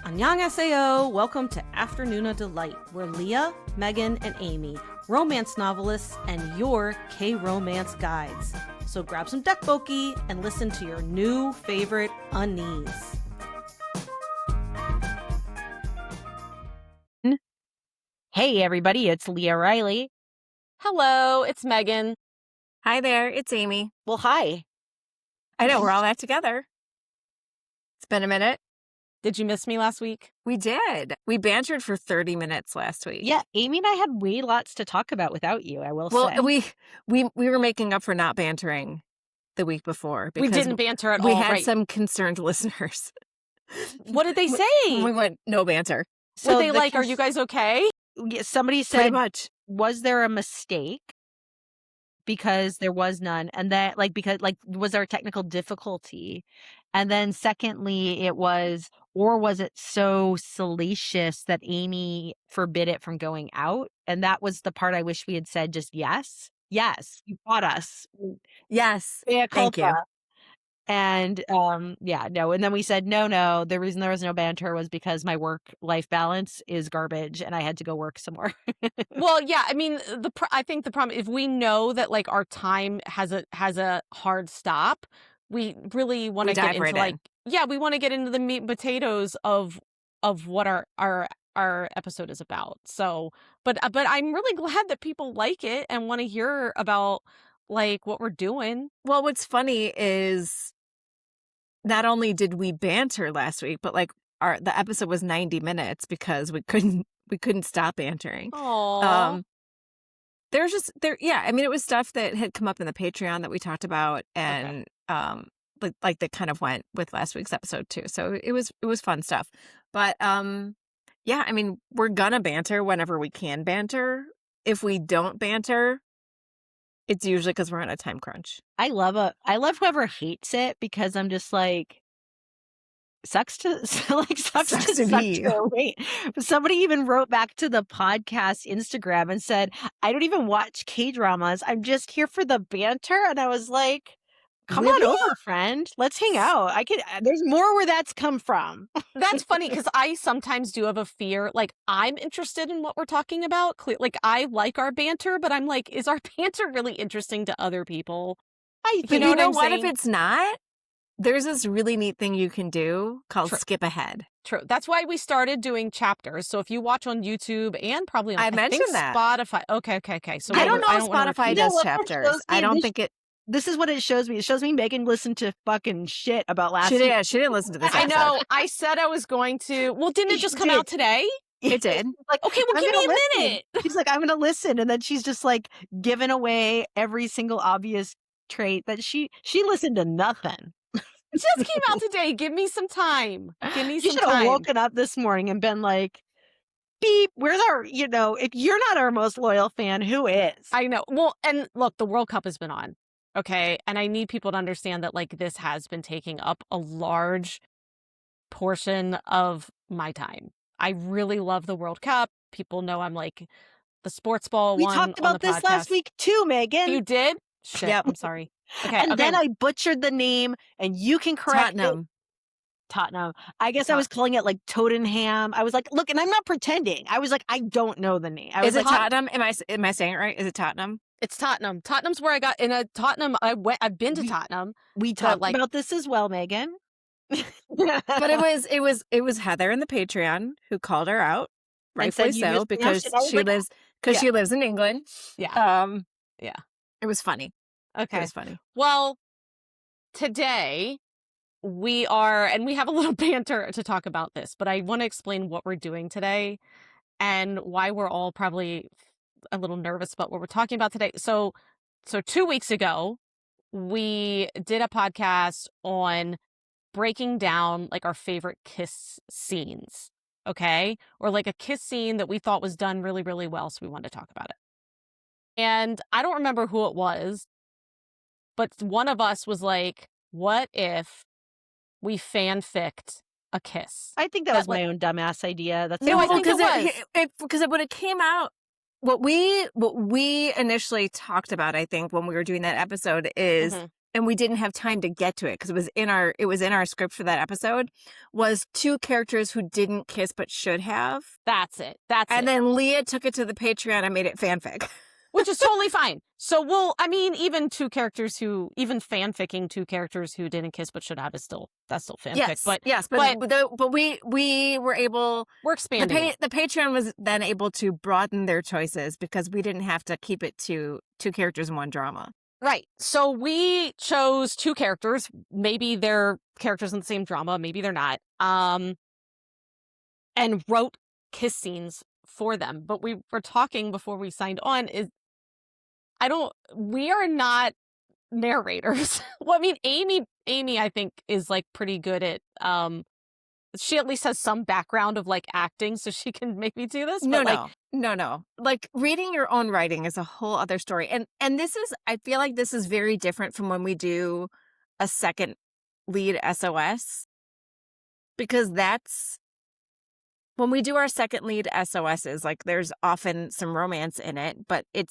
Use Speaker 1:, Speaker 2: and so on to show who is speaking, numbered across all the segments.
Speaker 1: Annyeonghaseyo! Welcome to Afternoona Delight, where Lia, Megan, and Amy, romance novelists, and your K-romance guides. So grab some dekboki and listen to your new favorite unnies.
Speaker 2: Hey everybody, it's Leah Riley.
Speaker 1: Hello, it's Megan.
Speaker 3: Hi there, it's Amy.
Speaker 2: Well, hi.
Speaker 3: I know, we're all back together. It's been a minute.
Speaker 1: Did you miss me last week?
Speaker 3: We did. We bantered for 30 minutes last week.
Speaker 2: Yeah, Amy and I had way lots to talk about without you, I will say.
Speaker 3: Well, we were making up for not bantering the week before.
Speaker 1: We didn't banter at all.
Speaker 3: We had some concerned listeners.
Speaker 1: What did they say?
Speaker 3: We went, no banter.
Speaker 1: So they like, are you guys okay?
Speaker 2: Somebody
Speaker 3: Pretty
Speaker 2: said,
Speaker 3: much.
Speaker 2: was there a mistake? Because there was none. And that, was there a technical difficulty? And then secondly, was it so salacious that Amy forbid it from going out? And that was the part I wish we had said just yes. Yes, you caught us.
Speaker 3: Yes.
Speaker 2: Thank you. And no. And then we said, no. The reason there was no banter was because my work-life balance is garbage and I had to go work some more.
Speaker 1: Well, yeah. I mean, I think the problem, if we know that like our time has a hard stop, we really want to get into we want to get into the meat and potatoes of what our episode is about. So, but I'm really glad that people like it and want to hear about like what we're doing.
Speaker 3: Well, what's funny is not only did we banter last week, but like the episode was 90 minutes because we couldn't stop bantering.
Speaker 1: Aww.
Speaker 3: I mean, it was stuff that had come up in the Patreon that we talked about and like that kind of went with last week's episode too. So it was fun stuff. But I mean, we're gonna banter whenever we can banter. If we don't banter, it's usually because we're on a time crunch.
Speaker 2: I love whoever hates it because I'm just like, sucks to be. Wait, somebody even wrote back to the podcast Instagram and said, I don't even watch K-dramas. I'm just here for the banter. And I was like, come on over, friend. Let's hang out. There's more where that's come from.
Speaker 1: That's funny because I sometimes do have a fear. Like, I'm interested in what we're talking about. Like, I like our banter, but I'm like, is our banter really interesting to other people?
Speaker 3: You know what? If it's not, there's this really neat thing you can do called skip ahead.
Speaker 1: True. That's why we started doing chapters. So if you watch on YouTube and probably on
Speaker 3: I mentioned that.
Speaker 1: Spotify. Okay. So
Speaker 3: I don't know if Spotify does chapters. I don't think it.
Speaker 2: This is what it shows me. It shows me Megan listened to fucking shit about last week.
Speaker 3: Yeah, she didn't listen to this episode.
Speaker 1: I know. I said I was going to. Well, didn't it just come out today?
Speaker 3: It did.
Speaker 1: Like, okay, well, give me a minute.
Speaker 2: She's like, I'm going to listen. And then she's just like giving away every single obvious trait that she listened to nothing.
Speaker 1: It just came out today. Give me some time.
Speaker 2: You should have woken up this morning and been like, beep, where's our, if you're not our most loyal fan, who is?
Speaker 1: I know. Well, and look, the World Cup has been on. Okay. And I need people to understand that like this has been taking up a large portion of my time. I really love the World Cup. People know I'm like the sports ball
Speaker 2: we
Speaker 1: one.
Speaker 2: We talked about this
Speaker 1: podcast.
Speaker 2: Last week too, Megan.
Speaker 1: You did? Shit. Yep. I'm sorry. Okay.
Speaker 2: And then I butchered the name and you can correct
Speaker 3: Tottenham.
Speaker 2: I guess I was calling it like Tottenham. I was like, look, and I'm not pretending. I was like, I don't know the name.
Speaker 3: Is it Tottenham? Am I saying it right? Is it Tottenham?
Speaker 1: It's Tottenham. Tottenham's where I got in a Tottenham. I've been to Tottenham.
Speaker 2: We talked about this as well, Megan.
Speaker 3: But it was Heather in the Patreon who called her out, rightfully so, because she lives in England.
Speaker 1: Yeah.
Speaker 3: It was funny.
Speaker 1: Okay.
Speaker 3: It was funny.
Speaker 1: Well, today we have a little banter to talk about this, but I want to explain what we're doing today and why we're all probably a little nervous about what we're talking about today. So 2 weeks ago, we did a podcast on breaking down like our favorite kiss scenes. Okay. Or like a kiss scene that we thought was done really, really well. So we wanted to talk about it. And I don't remember who it was, but one of us was like, what if we fanficked a kiss?
Speaker 2: I think that was my own dumbass idea. That's
Speaker 1: I think it was.
Speaker 3: Because when it came out, what we initially talked about, I think, when we were doing that episode is and we didn't have time to get to it because it was in our script for that episode, was 2 characters who didn't kiss but should have.
Speaker 1: That's it.
Speaker 3: And then Lia took it to the Patreon and made it fanfic.
Speaker 1: Which is totally fine. So even even fanficking 2 characters who didn't kiss but should have that's still fanfic.
Speaker 3: But we were able.
Speaker 1: We're expanding.
Speaker 3: The Patreon was then able to broaden their choices because we didn't have to keep it to 2 characters and 1 drama.
Speaker 1: Right. So we chose 2 characters. Maybe they're characters in the same drama. Maybe they're not. And wrote kiss scenes for them. But we were talking before we signed on we are not narrators. Well, I mean, Amy, I think is like pretty good at, she at least has some background of like acting, so she can maybe do this.
Speaker 3: No. Like reading your own writing is a whole other story. And I feel like this is very different from when we do a second lead SOS, because when we do our second lead SOSs, like there's often some romance in it, but it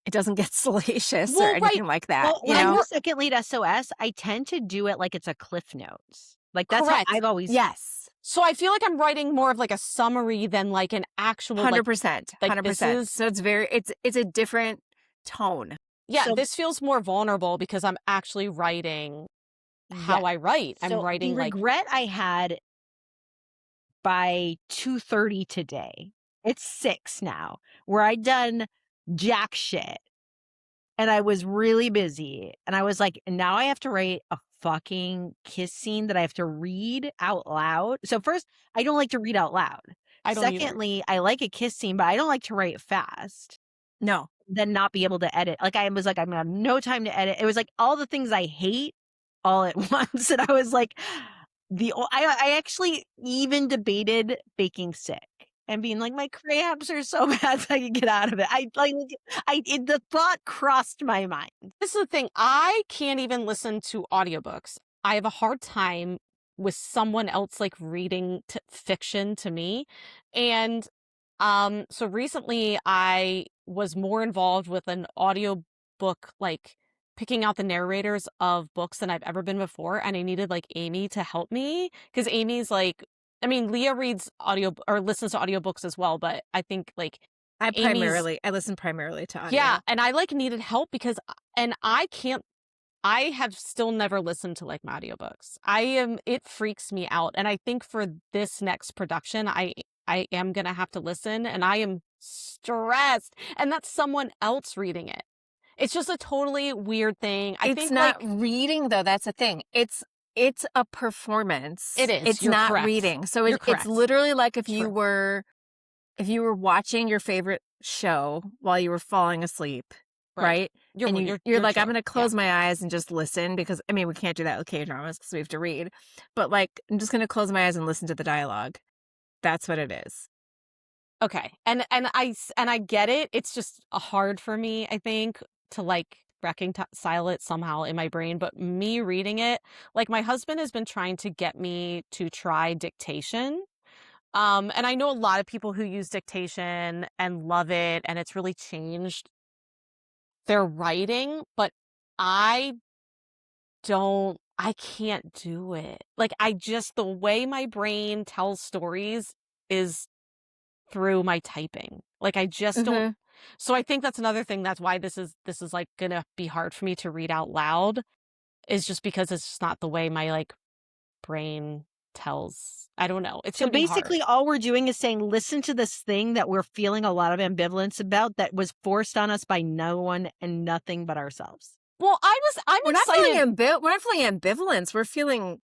Speaker 3: doesn't get salacious or anything like that.
Speaker 2: Well, when I do second lead SOS, I tend to do it like it's a Cliff Notes. Like that's
Speaker 1: Correct.
Speaker 2: how I've always.
Speaker 3: Yes.
Speaker 1: So I feel like I'm writing more of like a summary than like an actual
Speaker 3: 100%.
Speaker 1: Like
Speaker 3: 100%. So it's a different tone.
Speaker 1: Yeah,
Speaker 2: So-
Speaker 1: this feels more vulnerable because I'm actually writing how I write. I'm
Speaker 2: So
Speaker 1: writing
Speaker 2: the
Speaker 1: like
Speaker 2: regret I had by 2:30 today. It's 6 now, where I'd done jack shit and I was really busy and I was like, now I have to write a fucking kiss scene that I have to read out loud. So first, I don't like to read out loud.
Speaker 1: I don't either.
Speaker 2: Secondly, I like a kiss scene, but I don't like to write fast.
Speaker 3: No.
Speaker 2: Then not be able to edit. Like I was like, I'm gonna have no time to edit. It was like all the things I hate all at once. And I was like, I actually even debated baking sick and being like, my cramps are so bad that I can get out of it. The thought crossed my mind.
Speaker 1: This is the thing. I can't even listen to audiobooks. I have a hard time with someone else like reading fiction to me. And so recently I was more involved with an audiobook, like picking out the narrators of books than I've ever been before. And I needed like Amy to help me because Amy's like, I mean, Lia reads audio or listens to audiobooks as well, but I think like
Speaker 3: I listen primarily to audio.
Speaker 1: Yeah, and I like needed help because I have still never listened to like my audiobooks. It freaks me out. And I think for this next production, I am going to have to listen and I am stressed and that's someone else reading it. It's just a totally weird thing.
Speaker 3: It's not reading though. That's the thing. It's a performance.
Speaker 1: It is.
Speaker 3: It's
Speaker 1: You're
Speaker 3: not
Speaker 1: correct.
Speaker 3: reading. So
Speaker 1: You're
Speaker 3: it's
Speaker 1: correct.
Speaker 3: literally like if
Speaker 1: True.
Speaker 3: you were watching your favorite show while you were falling asleep, right?
Speaker 1: You're
Speaker 3: like,
Speaker 1: true.
Speaker 3: I'm going to close my eyes and just listen because, I mean, we can't do that with K-dramas because we have to read. But like, I'm just going to close my eyes and listen to the dialogue. That's what it is.
Speaker 1: Okay. And I get it. It's just hard for me, I think, to like reconcile it somehow in my brain. But me reading it, like my husband has been trying to get me to try dictation. And I know a lot of people who use dictation and love it, and it's really changed their writing, but I can't do it. Like the way my brain tells stories is through my typing. Like I just don't. So I think that's another thing. That's why this is like gonna be hard for me to read out loud, is just because it's just not the way my like brain tells. I don't know. It's
Speaker 2: so
Speaker 1: gonna be
Speaker 2: basically
Speaker 1: hard.
Speaker 2: All we're doing is saying, listen to this thing that we're feeling a lot of ambivalence about that was forced on us by no one and nothing but ourselves.
Speaker 1: Well, I'm
Speaker 3: We're
Speaker 1: excited.
Speaker 3: We're not feeling ambivalence. We're feeling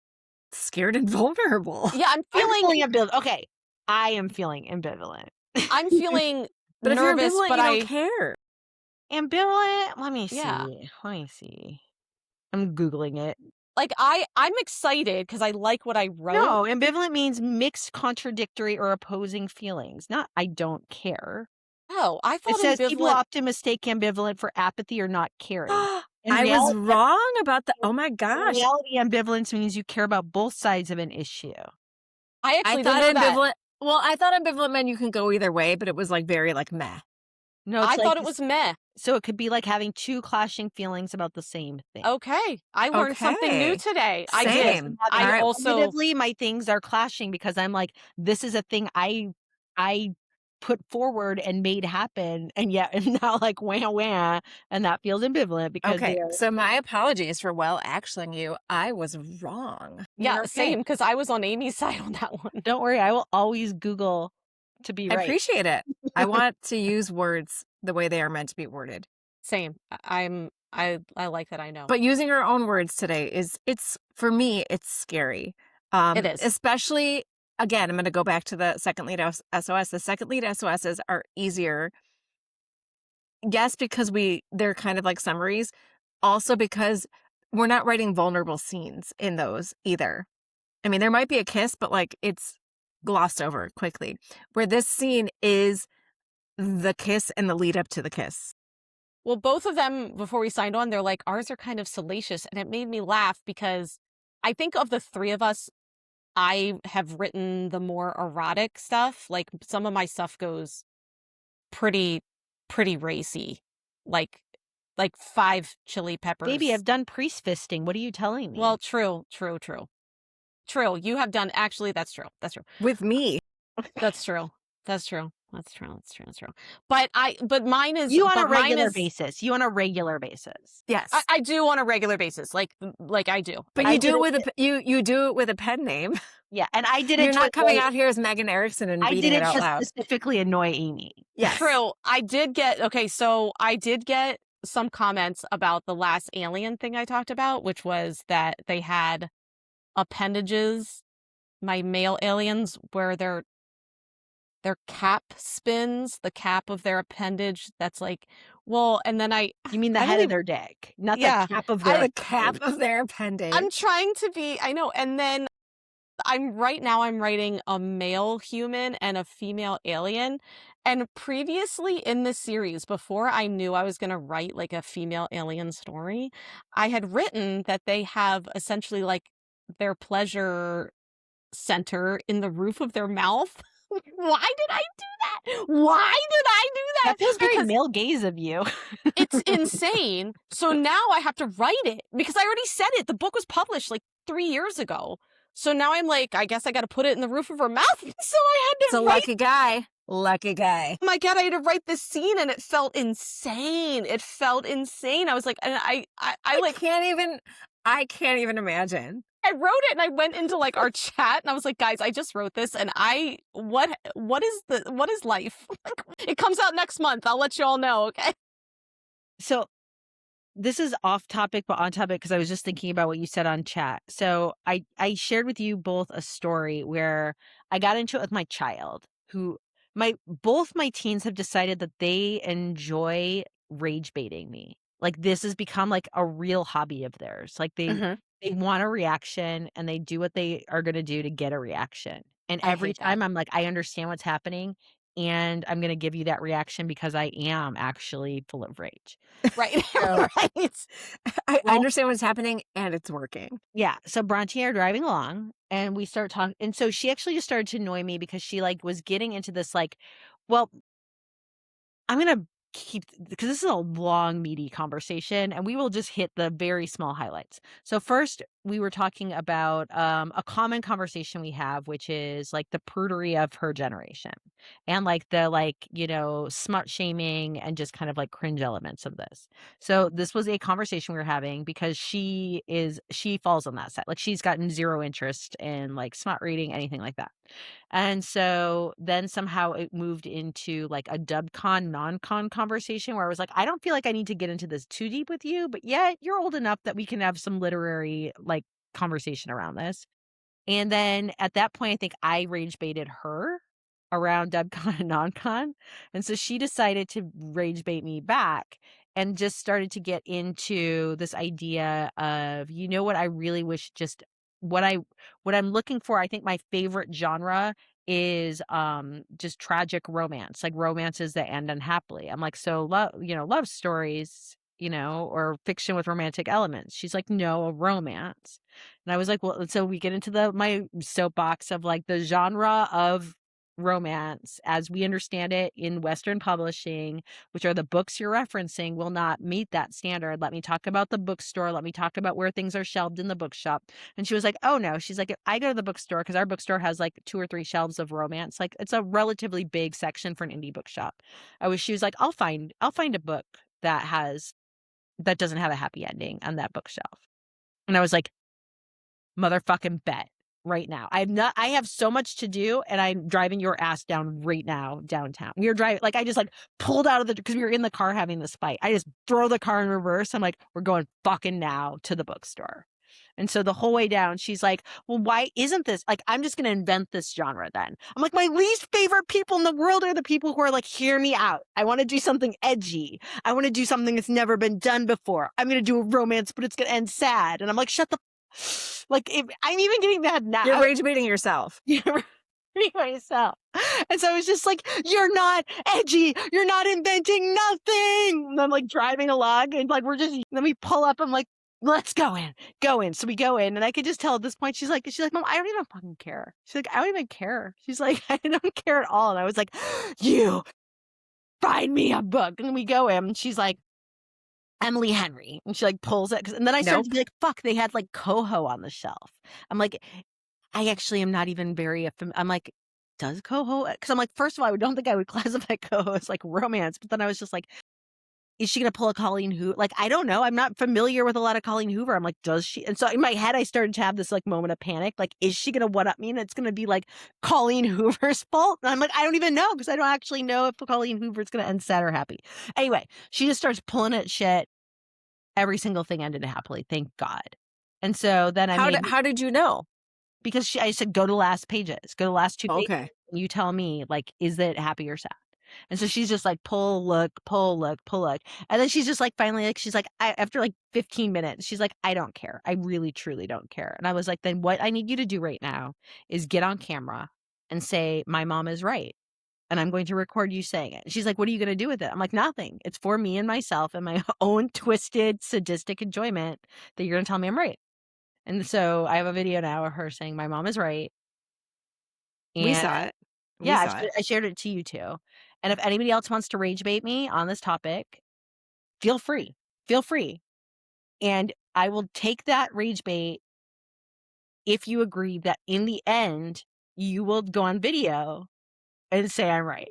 Speaker 3: scared and vulnerable.
Speaker 1: Yeah, I'm feeling
Speaker 2: ambivalent. Okay, I am feeling ambivalent.
Speaker 1: I'm feeling
Speaker 3: But if
Speaker 1: nervous,
Speaker 3: you're ambivalent,
Speaker 1: but
Speaker 3: you
Speaker 1: I
Speaker 3: don't care.
Speaker 2: Ambivalent? Let me see.
Speaker 1: Yeah.
Speaker 2: Let me see. I'm Googling it.
Speaker 1: like I'm excited because I like what I wrote.
Speaker 2: No, ambivalent means mixed, contradictory, or opposing feelings. Not I don't care.
Speaker 1: Oh, I
Speaker 2: It
Speaker 1: thought
Speaker 2: says people
Speaker 1: ambivalent.
Speaker 2: often mistake ambivalent for apathy or not caring. In
Speaker 3: I was
Speaker 2: reality-
Speaker 3: wrong about the. Oh my
Speaker 2: In
Speaker 3: gosh!
Speaker 2: reality, ambivalence means you care about both sides of an issue.
Speaker 1: I actually
Speaker 3: I thought
Speaker 1: didn't know that.
Speaker 3: ambivalent. Well, I thought ambivalent meant you can go either way, but it was like very like meh.
Speaker 2: No, it's
Speaker 1: I
Speaker 2: like
Speaker 1: thought it was meh.
Speaker 2: so it could be like having two clashing feelings about the same thing.
Speaker 1: Okay. I learned something new
Speaker 3: Okay.
Speaker 1: today. I
Speaker 2: Because
Speaker 1: did.
Speaker 3: Same.
Speaker 2: having
Speaker 3: All
Speaker 1: I
Speaker 3: right.
Speaker 1: also
Speaker 2: cognitively, my things are clashing because I'm like, this is a thing I put forward and made happen, and yet and now like wah wah, and that feels ambivalent because
Speaker 3: Okay.
Speaker 2: they're
Speaker 3: So my apologies for well actuallying you. I was wrong.
Speaker 1: yeah,
Speaker 2: you're okay.
Speaker 1: same because I was on Amy's side on that one.
Speaker 2: Don't worry, I will always Google to be
Speaker 3: I
Speaker 2: right.
Speaker 3: appreciate it. I want to use words the way they are meant to be worded.
Speaker 1: Same. I like that I know.
Speaker 3: But using our own words today it's for me, it's scary.
Speaker 1: It is.
Speaker 3: Especially again, I'm going to go back to the second lead SOS. The second lead SOSs are easier. Yes, because they're kind of like summaries. Also because we're not writing vulnerable scenes in those either. I mean, there might be a kiss, but like it's glossed over quickly. Where this scene is the kiss and the lead up to the kiss.
Speaker 1: Well, both of them, before we signed on, they're like, ours are kind of salacious. And it made me laugh because I think of the three of us, I have written the more erotic stuff. Like some of my stuff goes pretty racy. Like 5 chili peppers.
Speaker 2: Baby, I've done priest fisting. What are you telling me?
Speaker 1: Well, true. You have done, actually, that's true.
Speaker 3: With me.
Speaker 1: That's true. That's true. But mine is
Speaker 2: you on
Speaker 1: but
Speaker 2: a
Speaker 1: mine
Speaker 2: regular
Speaker 1: is-
Speaker 2: basis. You on a regular basis.
Speaker 3: Yes.
Speaker 1: I do on a regular basis, like I do.
Speaker 3: But
Speaker 2: I
Speaker 3: you do
Speaker 2: did
Speaker 3: it with you do it with a pen name.
Speaker 2: Yeah, and I did it.
Speaker 3: You're not coming
Speaker 2: annoy-
Speaker 3: out here as Megan Erickson and
Speaker 2: I
Speaker 3: reading
Speaker 2: did
Speaker 3: it
Speaker 2: it
Speaker 3: out
Speaker 2: to
Speaker 3: loud.
Speaker 2: specifically annoy Amy.
Speaker 3: Yes.
Speaker 1: True. I did get some comments about the last alien thing I talked about, which was that they had appendages, my male aliens, where their cap spins, the cap of their appendage. That's like, well, and then
Speaker 2: You mean the
Speaker 1: I
Speaker 2: head
Speaker 1: don't
Speaker 2: of their dick, not
Speaker 1: Yeah,
Speaker 2: the cap of
Speaker 3: I
Speaker 2: their
Speaker 3: have a cap of their appendage.
Speaker 1: I'm trying to be, I know. And then I'm writing a male human and a female alien. And previously in this series, before I knew I was going to write like a female alien story, I had written that they have essentially like their pleasure center in the roof of their mouth. Why did I do that?
Speaker 2: That feels very
Speaker 1: Because
Speaker 2: male gaze of you.
Speaker 1: it's insane. So now I have to write it because I already said it. The book was published like 3 years ago. So now I'm like, I guess I got to put it in the roof of her mouth. So I had to
Speaker 3: It's a
Speaker 1: write.
Speaker 3: lucky guy. Lucky guy.
Speaker 1: Oh my God, I had to write this scene and it felt insane. I was like, and I like,
Speaker 3: I can't even imagine.
Speaker 1: I wrote it and I went into like our chat and I was like, guys, I just wrote this and what is life? It comes out next month. I'll let you all know. Okay.
Speaker 2: So this is off topic, but on topic because I was just thinking about what you said on chat. So I shared with you both a story where I got into it with my child, who both my teens have decided that they enjoy rage baiting me. Like this has become like a real hobby of theirs. Like they want a reaction and they do what they are going to do to get a reaction. And
Speaker 1: I
Speaker 2: every
Speaker 1: hate that.
Speaker 2: time I'm like, I understand what's happening and I'm going to give you that reaction because I am actually full of rage.
Speaker 1: Right.
Speaker 2: So-
Speaker 1: Right.
Speaker 3: I
Speaker 2: Well-
Speaker 3: understand what's happening and it's working.
Speaker 2: Yeah. So Bronte and I are driving along and we start talking. And so she actually just started to annoy me because she like was getting into this like, well, I'm going to keep, because this is a long, meaty conversation and we will just hit the very small highlights. So first we were talking about a common conversation we have, which is like the prudery of her generation and like the smut shaming and just kind of like cringe elements of this. So this was a conversation we were having because she falls on that side. Like she's gotten zero interest in like smut reading, anything like that. And so then somehow it moved into like a dubcon, non-con conversation where I was like, I don't feel like I need to get into this too deep with you, but yeah, you're old enough that we can have some literary like conversation around this. And then at that point, I think I rage baited her around dubcon and non-con. And so she decided to rage bait me back and just started to get into this idea of, you know what, I really wish just what I'm looking for. I think my favorite genre is just tragic romance, like romances that end unhappily. I'm like, so love stories, or fiction with romantic elements. She's like, no, a romance. And I was like, well, so we get into my soapbox of like the genre of romance as we understand it in Western publishing, which are the books you're referencing, will not meet that standard. Let me talk about the bookstore. Let me talk about where things are shelved in the bookshop. And she was like, oh no. She's like, if I go to the bookstore, because our bookstore has like 2 or 3 shelves of romance. Like it's a relatively big section for an indie bookshop. She was like, I'll find a book that doesn't have a happy ending on that bookshelf. And I was like, motherfucking bet right now. I have so much to do, and I'm driving your ass down right now downtown. We were driving, like I just like pulled out of because we were in the car having this fight. I just throw the car in reverse. I'm like, we're going fucking now to the bookstore. And so the whole way down, she's like, well, why isn't this? Like, I'm just going to invent this genre then. I'm like, my least favorite people in the world are the people who are like, hear me out. I want to do something edgy. I want to do something that's never been done before. I'm going to do a romance, but it's going to end sad. And I'm like, shut the like, if I'm even getting mad now.
Speaker 3: You're rage baiting yourself.
Speaker 2: Myself. And so I was just like, you're not edgy. You're not inventing nothing. And I'm like driving along and like, then we pull up. I'm like, let's go in. So we go in, and I could just tell at this point, she's like, Mom, I don't even fucking care. She's like, I don't even care. She's like, I don't care at all. And I was like, you find me a book. And we go in, and she's like, Emily Henry. And she like pulls it. And then I started to be like, fuck, they had like Coho on the shelf. I'm like, I actually am not even very, I'm like, does Coho? Because I'm like, first of all, I don't think I would classify Coho as like romance. But then I was just like, is she going to pull a Colleen Hoover? Like, I don't know. I'm not familiar with a lot of Colleen Hoover. I'm like, does she? And so in my head, I started to have this like moment of panic. Like, is she going to one up me? And it's going to be like Colleen Hoover's fault. And I'm like, I don't even know, because I don't actually know if Colleen Hoover is going to end sad or happy. Anyway, she just starts pulling at shit. Every single thing ended happily, thank God. And so then
Speaker 3: how did you know?
Speaker 2: Because I said, go to last pages, go to last 2 pages.
Speaker 3: Okay.
Speaker 2: And you tell me, like, is it happy or sad? And so she's just like, pull, look. And then she's just like, finally, like, she's like, after like 15 minutes, she's like, I don't care. I really, truly don't care. And I was like, then what I need you to do right now is get on camera and say, my mom is right. And I'm going to record you saying it. She's like, what are you going to do with it? I'm like, nothing. It's for me and myself and my own twisted, sadistic enjoyment that you're going to tell me I'm right. And so I have a video now of her saying, my mom is right. And
Speaker 3: we saw it.
Speaker 2: I shared it to you too. And if anybody else wants to rage bait me on this topic, feel free. And I will take that rage bait if you agree that in the end, you will go on video and say I'm right.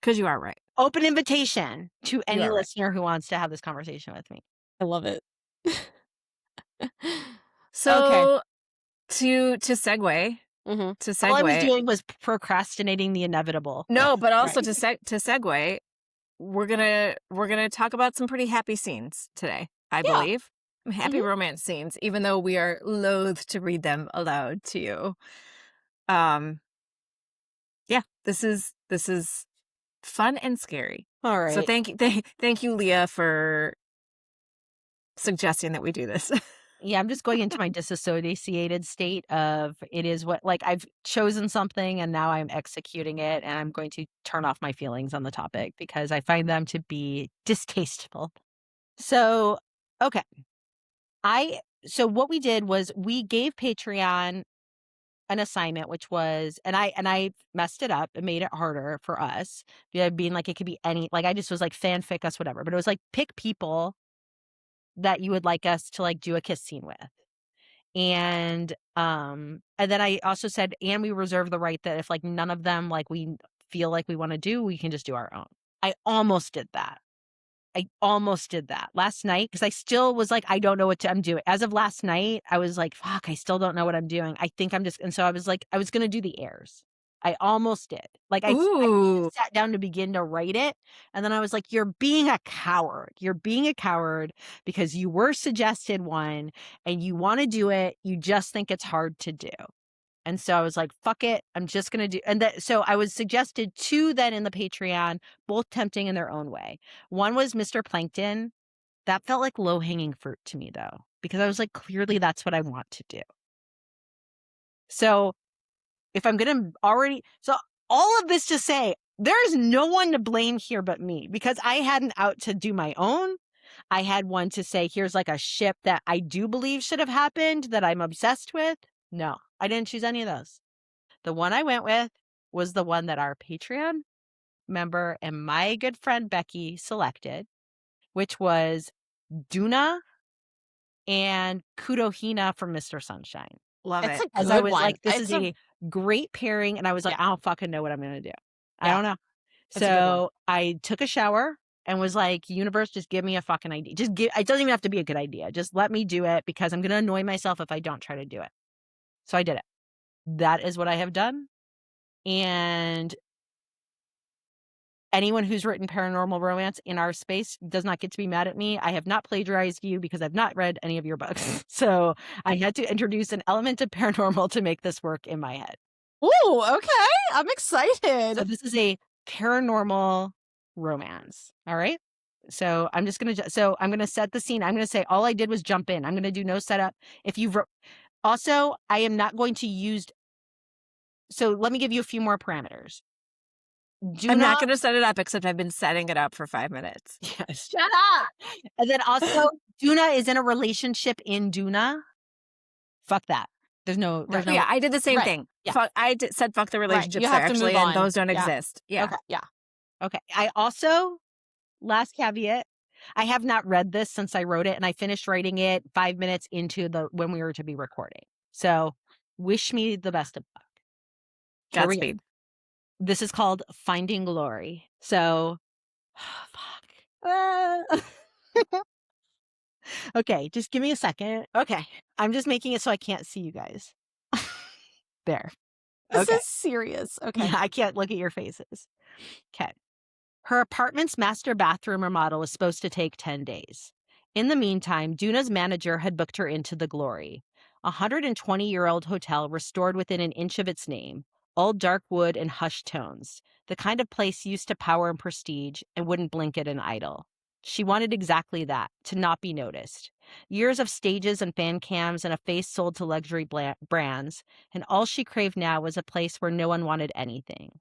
Speaker 3: Because you are right.
Speaker 2: Open invitation to any listener who wants to have this conversation with me.
Speaker 1: I love it.
Speaker 3: So to segue,
Speaker 2: all I was doing was procrastinating the inevitable.
Speaker 3: No, but also to segue, we're gonna talk about some pretty happy scenes today. I believe happy romance scenes, even though we are loath to read them aloud to you. Yeah, this is fun and scary.
Speaker 2: All right.
Speaker 3: So thank you, Lia, for suggesting that we do this.
Speaker 2: Yeah, I'm just going into my disassociated state of it is what, like, I've chosen something and now I'm executing it, and I'm going to turn off my feelings on the topic because I find them to be distasteful. So, okay. So what we did was we gave Patreon an assignment, which was, and I messed it up and made it harder for us. Being like, it could be any, like, I just was like, fanfic us, whatever. But it was like, pick people that you would like us to like do a kiss scene with. And then I also said, and we reserve the right that if like none of them like we feel like we want to do, we can just do our own. I almost did that last night, because I still was like, I don't know what I'm doing. As of last night, I was like, fuck, I still don't know what I'm doing. I think I'm just, and so I was like, I was going to do the airs. I almost did. Like I sat down to begin to write it. And then I was like, you're being a coward. You're being a coward because you were suggested one and you want to do it. You just think it's hard to do. And so I was like, fuck it. I'm just going to do. And so I was suggested 2 then in the Patreon, both tempting in their own way. One was Mr. Plankton. That felt like low hanging fruit to me though, because I was like, clearly that's what I want to do. So if I'm going to so all of this to say, there's no one to blame here but me, because I had an out to do my own. I had one to say, here's like a ship that I do believe should have happened that I'm obsessed with. No, I didn't choose any of those. The one I went with was the one that our Patreon member and my good friend Becky selected, which was Doona and Kudohina from Mr. Sunshine.
Speaker 3: Love
Speaker 1: It's
Speaker 3: it.
Speaker 1: a
Speaker 2: As I
Speaker 1: good
Speaker 2: was
Speaker 1: one.
Speaker 2: like, this
Speaker 1: It's
Speaker 2: is a great pairing. And I was like,
Speaker 1: Yeah.
Speaker 2: I don't fucking know what I'm going to do. I
Speaker 1: Yeah.
Speaker 2: don't know.
Speaker 1: It's a good one.
Speaker 2: So I took a shower and was like, universe, just give me a fucking idea. Just give, it doesn't even have to be a good idea. Just let me do it because I'm going to annoy myself if I don't try to do it. So I did it. That is what I have done. And anyone who's written paranormal romance in our space does not get to be mad at me. I have not plagiarized you because I've not read any of your books. So I had to introduce an element of paranormal to make this work in my head.
Speaker 1: Ooh, okay. I'm
Speaker 2: So
Speaker 1: excited.
Speaker 2: this is a paranormal romance. All right. So I'm just going to, I'm going to set the scene. I'm going to say, all I did was jump in. I'm going to do no setup. If you've, also, I am not going to use, so let me give you a few more parameters.
Speaker 3: I'm not going to set it up, except I've been setting it up for 5 minutes.
Speaker 2: Yes, shut up. And then also, Doona is in a relationship in Doona. Fuck that. There's no.
Speaker 3: Yeah, I did the same
Speaker 1: Right.
Speaker 3: thing.
Speaker 2: Yeah.
Speaker 3: I said fuck the relationships
Speaker 1: You
Speaker 3: there,
Speaker 1: have to
Speaker 3: actually,
Speaker 1: move
Speaker 3: and
Speaker 1: on.
Speaker 3: those don't
Speaker 1: Yeah.
Speaker 3: exist. Yeah.
Speaker 1: Okay. Yeah.
Speaker 2: Okay. I also, last caveat, I have not read this since I wrote it, and I finished writing it 5 minutes into when we were to be recording. So wish me the best of luck. Here we go.
Speaker 3: Godspeed.
Speaker 2: This is called Finding Glory. So, fuck. Okay, just give me a second. Okay, I'm just making it so I can't see you guys. There.
Speaker 1: This
Speaker 2: Okay.
Speaker 1: is serious. Okay.
Speaker 2: Yeah, I can't look at your faces. Okay. Her apartment's master bathroom remodel was supposed to take 10 days. In the meantime, Doona's manager had booked her into the Glory, a 120-year-old hotel restored within an inch of its name, all dark wood and hushed tones, the kind of place used to power and prestige and wouldn't blink at an idol. She wanted exactly that, to not be noticed. Years of stages and fan cams and a face sold to luxury brands, and all she craved now was a place where no one wanted anything.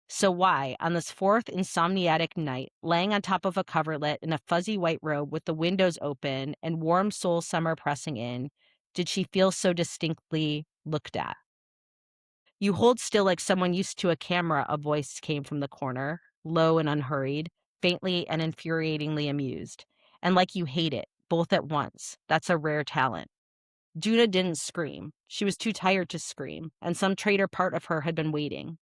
Speaker 2: So why, on this fourth insomniatic night, laying on top of a coverlet in a fuzzy white robe with the windows open and warm soul summer pressing in, did she feel so distinctly looked at? You hold still like someone used to a camera, a voice came from the corner, low and unhurried, faintly and infuriatingly amused. And like you hate it, both at once. That's a rare talent. Doona didn't scream. She was too tired to scream, and some traitor part of her had been waiting.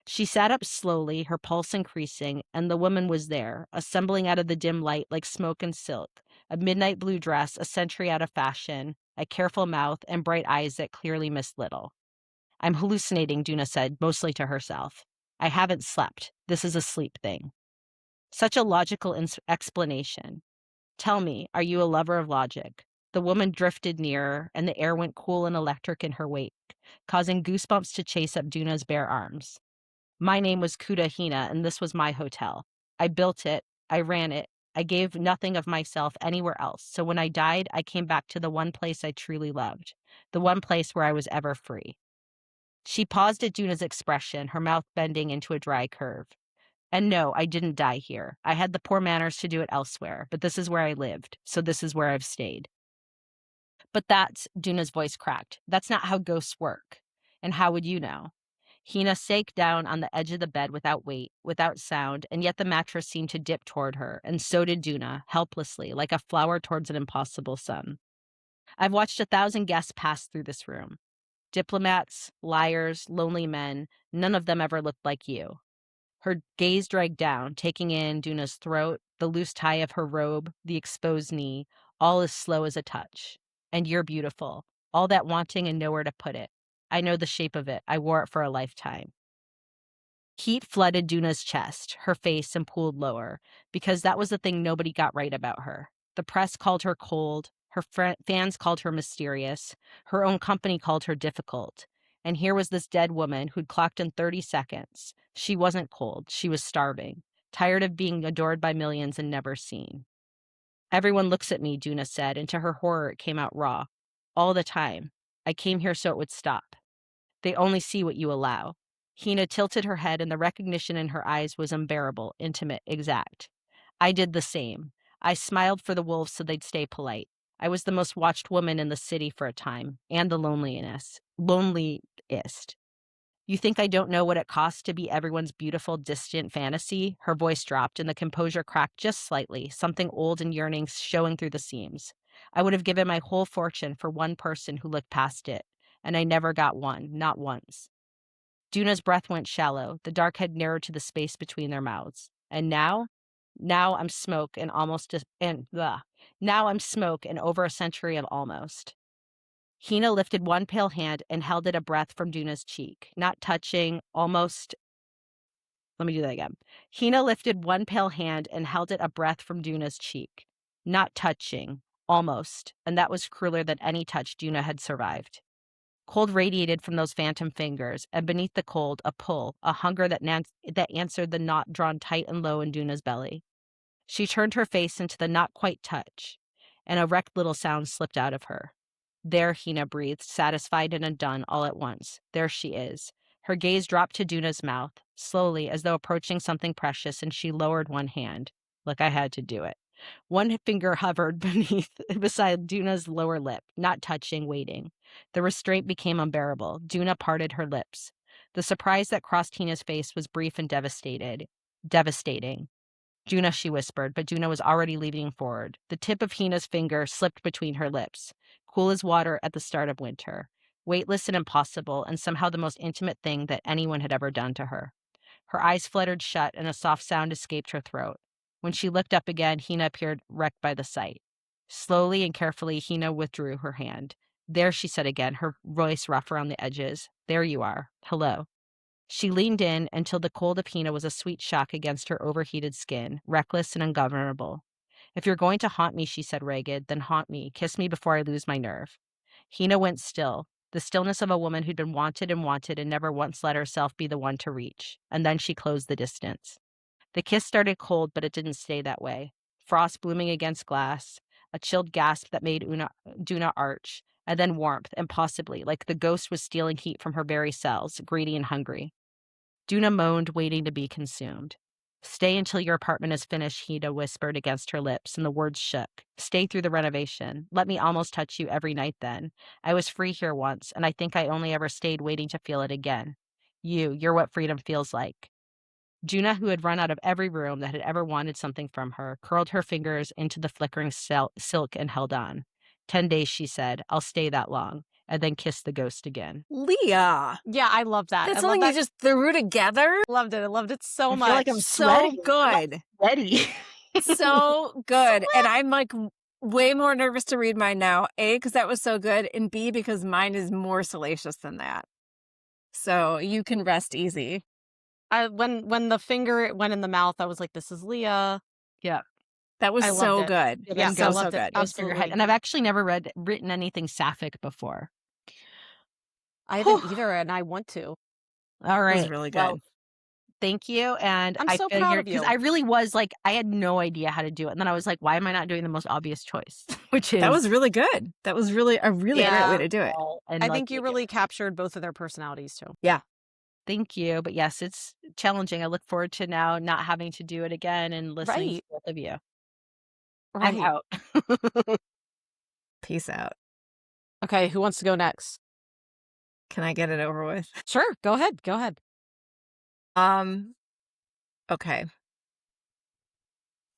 Speaker 2: She sat up slowly, her pulse increasing, and the woman was there, assembling out of the dim light like smoke and silk, a midnight blue dress, a century out of fashion, a careful mouth, and bright eyes that clearly missed little. I'm hallucinating, Doona said, mostly to herself. I haven't slept. This is a sleep thing. Such a logical explanation. Tell me, are you a lover of logic? The woman drifted nearer, and the air went cool and electric in her wake, causing goosebumps to chase up Doona's bare arms. My name was Kuda Hina, and this was my hotel. I built it. I ran it. I gave nothing of myself anywhere else. So when I died, I came back to the one place I truly loved, the one place where I was ever free. She paused at Doona's expression, her mouth bending into a dry curve. And no, I didn't die here. I had the poor manners to do it elsewhere, but this is where I lived, so this is where I've stayed. But Doona's voice cracked. That's not how ghosts work. And how would you know? Hina sank down on the edge of the bed without weight, without sound, and yet the mattress seemed to dip toward her, and so did Doona, helplessly, like a flower towards an impossible sun. I've watched 1,000 guests pass through this room. Diplomats, liars, lonely men, none of them ever looked like you. Her gaze dragged down, taking in Doona's throat, the loose tie of her robe, the exposed knee, all as slow as a touch. And you're beautiful, all that wanting and nowhere to put it. I know the shape of it. I wore it for a lifetime. Heat flooded Doona's chest, her face, and pooled lower, because that was the thing nobody got right about her. The press called her cold, her fans called her mysterious, her own company called her difficult. And here was this dead woman who'd clocked in 30 seconds. She wasn't cold, she was starving, tired of being adored by millions and never seen. Everyone looks at me, Doona said, and to her horror it came out raw. All the time. I came here so it would stop. They only see what you allow. Hina tilted her head, and the recognition in her eyes was unbearable, intimate, exact. I did the same. I smiled for the wolves so they'd stay polite. I was the most watched woman in the city for a time, and the loneliest. You think I don't know what it costs to be everyone's beautiful, distant fantasy? Her voice dropped and the composure cracked just slightly, something old and yearning showing through the seams. I would have given my whole fortune for one person who looked past it, and I never got one, not once. Doona's breath went shallow. The dark had narrowed to the space between their mouths. And now? Now I'm smoke and now I'm smoke and over a century of almost. Hina lifted one pale hand and held it a breath from Doona's cheek, not touching, almost. Let me do that again. Hina lifted one pale hand and held it a breath from Doona's cheek, not touching, almost, and that was crueler than any touch Doona had survived. Cold radiated from those phantom fingers, and beneath the cold, a pull, a hunger that answered the knot drawn tight and low in Doona's belly. She turned her face into the not quite touch, and a wrecked little sound slipped out of her. There, Hina breathed, satisfied and undone all at once. There she is. Her gaze dropped to Doona's mouth, slowly, as though approaching something precious, and she lowered one hand. Look, I had to do it. One finger hovered beside Doona's lower lip, not touching, waiting. The restraint became unbearable. Doona parted her lips. The surprise that crossed Hina's face was brief and devastating. Doona, she whispered, but Doona was already leaning forward. The tip of Hina's finger slipped between her lips, cool as water at the start of winter, weightless and impossible, and somehow the most intimate thing that anyone had ever done to her. Her eyes fluttered shut, and a soft sound escaped her throat. When she looked up again, Hina appeared wrecked by the sight. Slowly and carefully, Hina withdrew her hand. There, she said again, her voice rough around the edges. There you are. Hello. She leaned in until the cold of Hina was a sweet shock against her overheated skin, reckless and ungovernable. If you're going to haunt me, she said ragged, then haunt me. Kiss me before I lose my nerve. Hina went still, the stillness of a woman who'd been wanted and never once let herself be the one to reach. And then she closed the distance. The kiss started cold, but it didn't stay that way. Frost blooming against glass, a chilled gasp that made Doona arch, and then warmth, impossibly, like the ghost was stealing heat from her very cells, greedy and hungry. Doona moaned, waiting to be consumed. Stay until your apartment is finished, Hina whispered against her lips, and the words shook. Stay through the renovation. Let me almost touch you every night then. I was free here once, and I think I only ever stayed waiting to feel it again. You're what freedom feels like. Doona, who had run out of every room that had ever wanted something from her, curled her fingers into the flickering silk and held on. 10 days, she said. I'll stay that long. And then kissed the ghost again.
Speaker 3: Leah.
Speaker 1: Yeah, I love that.
Speaker 3: That's
Speaker 1: I
Speaker 3: something
Speaker 1: love
Speaker 3: you
Speaker 1: that.
Speaker 3: just threw together.
Speaker 1: Loved it. I loved it so
Speaker 2: I
Speaker 1: much.
Speaker 2: feel like I'm
Speaker 3: So
Speaker 2: sweating.
Speaker 3: good.
Speaker 2: Ready.
Speaker 3: So good. And I'm like way more nervous to read mine now. A, because that was so good. And B, because mine is more salacious than that. So you can rest easy.
Speaker 1: When the finger went in the mouth, I was like, "This is Leah."
Speaker 2: Yeah.
Speaker 3: That was
Speaker 1: I
Speaker 3: so
Speaker 1: loved it.
Speaker 3: good.
Speaker 2: Yeah,
Speaker 3: It was
Speaker 1: I
Speaker 3: so,
Speaker 1: loved
Speaker 3: so
Speaker 1: it.
Speaker 3: good.
Speaker 1: Absolutely.
Speaker 2: And I've actually never written anything sapphic before.
Speaker 1: I haven't either, and I want to.
Speaker 2: All
Speaker 3: It
Speaker 2: right.
Speaker 3: was really good.
Speaker 2: Well, thank you. And
Speaker 1: I'm
Speaker 2: I
Speaker 1: so
Speaker 2: figured,
Speaker 1: proud of
Speaker 2: because
Speaker 1: you.
Speaker 2: I really was like, I had no idea how to do it. And then I was like, why am I not doing the most obvious choice? Which is
Speaker 3: That was really good. That was really a really great
Speaker 1: Yeah.
Speaker 3: way to do it.
Speaker 2: and
Speaker 1: I
Speaker 2: like,
Speaker 1: think you really captured both of their personalities too.
Speaker 3: Yeah.
Speaker 2: thank you. But yes, it's challenging. I look forward to now not having to do it again and listening to
Speaker 1: Right.
Speaker 2: both of you.
Speaker 1: Right.
Speaker 2: I'm out.
Speaker 3: Peace out.
Speaker 1: Okay, who wants to go next?
Speaker 3: Can I get it over with?
Speaker 1: Sure, go ahead. Go ahead.
Speaker 3: Okay.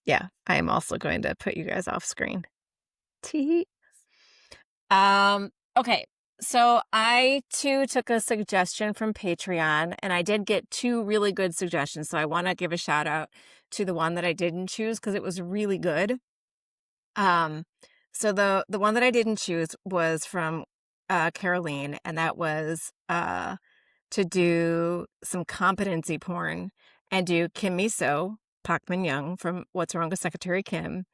Speaker 3: Yeah, I am also going to put you guys off screen. Tee. Okay. So I too took a suggestion from Patreon, and I did get 2 really good suggestions. So I want to give a shout out to the one that I didn't choose because it was really good. So the one that I didn't choose was from Caroline, and that was to do some competency porn and do Kim Miso, Park Min Young from What's Wrong with Secretary Kim,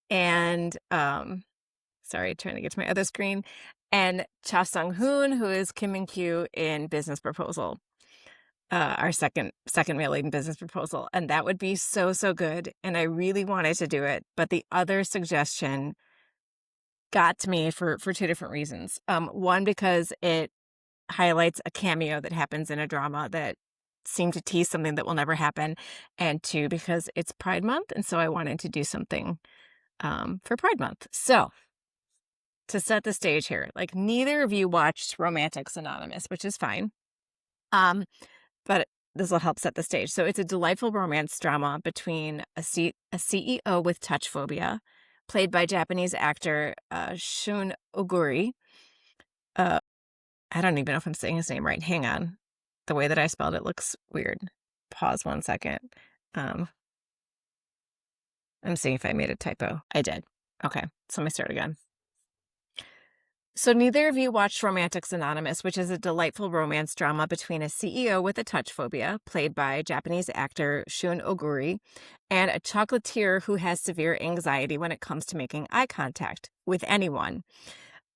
Speaker 3: and sorry, trying to get to my other screen, and Cha Sung Hoon, who is Kim and Kyu in Business Proposal, our second male lead in Business Proposal, and that would be so good. And I really wanted to do it, but the other suggestion got to me for 2 different reasons. One, because it highlights a cameo that happens in a drama that seemed to tease something that will never happen, and 2, because it's Pride Month, and so I wanted to do something for Pride Month. So to set the stage here, like neither of you watched Romantics Anonymous, which is fine. But this will help set the stage. So it's a delightful romance drama between a CEO with touch phobia, played by Japanese actor Shun Oguri. I don't even know if I'm saying his name right. Hang on. The way that I spelled it looks weird. Pause 1 second. I'm seeing if I made a typo. I did. Okay, so let me start again. So neither of you watched Romantics Anonymous, which is a delightful romance drama between a CEO with a touch phobia, played by Japanese actor Shun Oguri, and a chocolatier who has severe anxiety when it comes to making eye contact with anyone.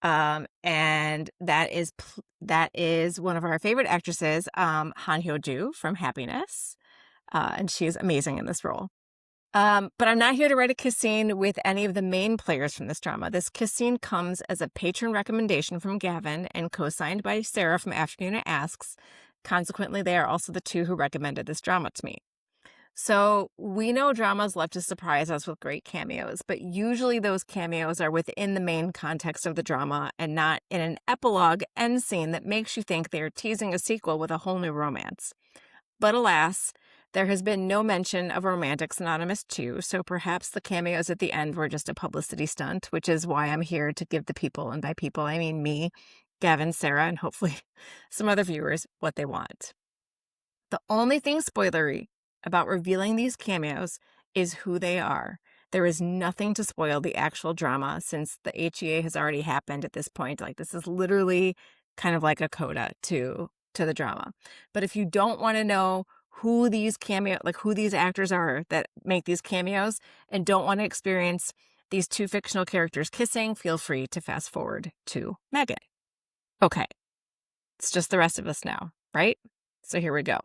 Speaker 3: And that is one of our favorite actresses, Han Hyo-joo from Happiness, and she's amazing in this role. But I'm not here to write a kiss scene with any of the main players from this drama. This kiss scene comes as a patron recommendation from Gavin and co-signed by Sarah from Afternoona Asks. Consequently, they are also the two who recommended this drama to me. So we know dramas love to surprise us with great cameos, but usually those cameos are within the main context of the drama and not in an epilogue end scene that makes you think they are teasing a sequel with a whole new romance. But alas, there has been no mention of Romantics Anonymous 2, so perhaps the cameos at the end were just a publicity stunt, which is why I'm here to give the people, and by people I mean me, Gavin, Sarah, and hopefully some other viewers, what they want. The only thing spoilery about revealing these cameos is who they are. There is nothing to spoil the actual drama since the HEA has already happened at this point. Like, this is literally kind of like a coda to the drama. But if you don't want to know who these actors are that make these cameos and don't want to experience these two fictional characters kissing, feel free to fast forward to Megan. Okay, it's just the rest of us now, right? So here we go.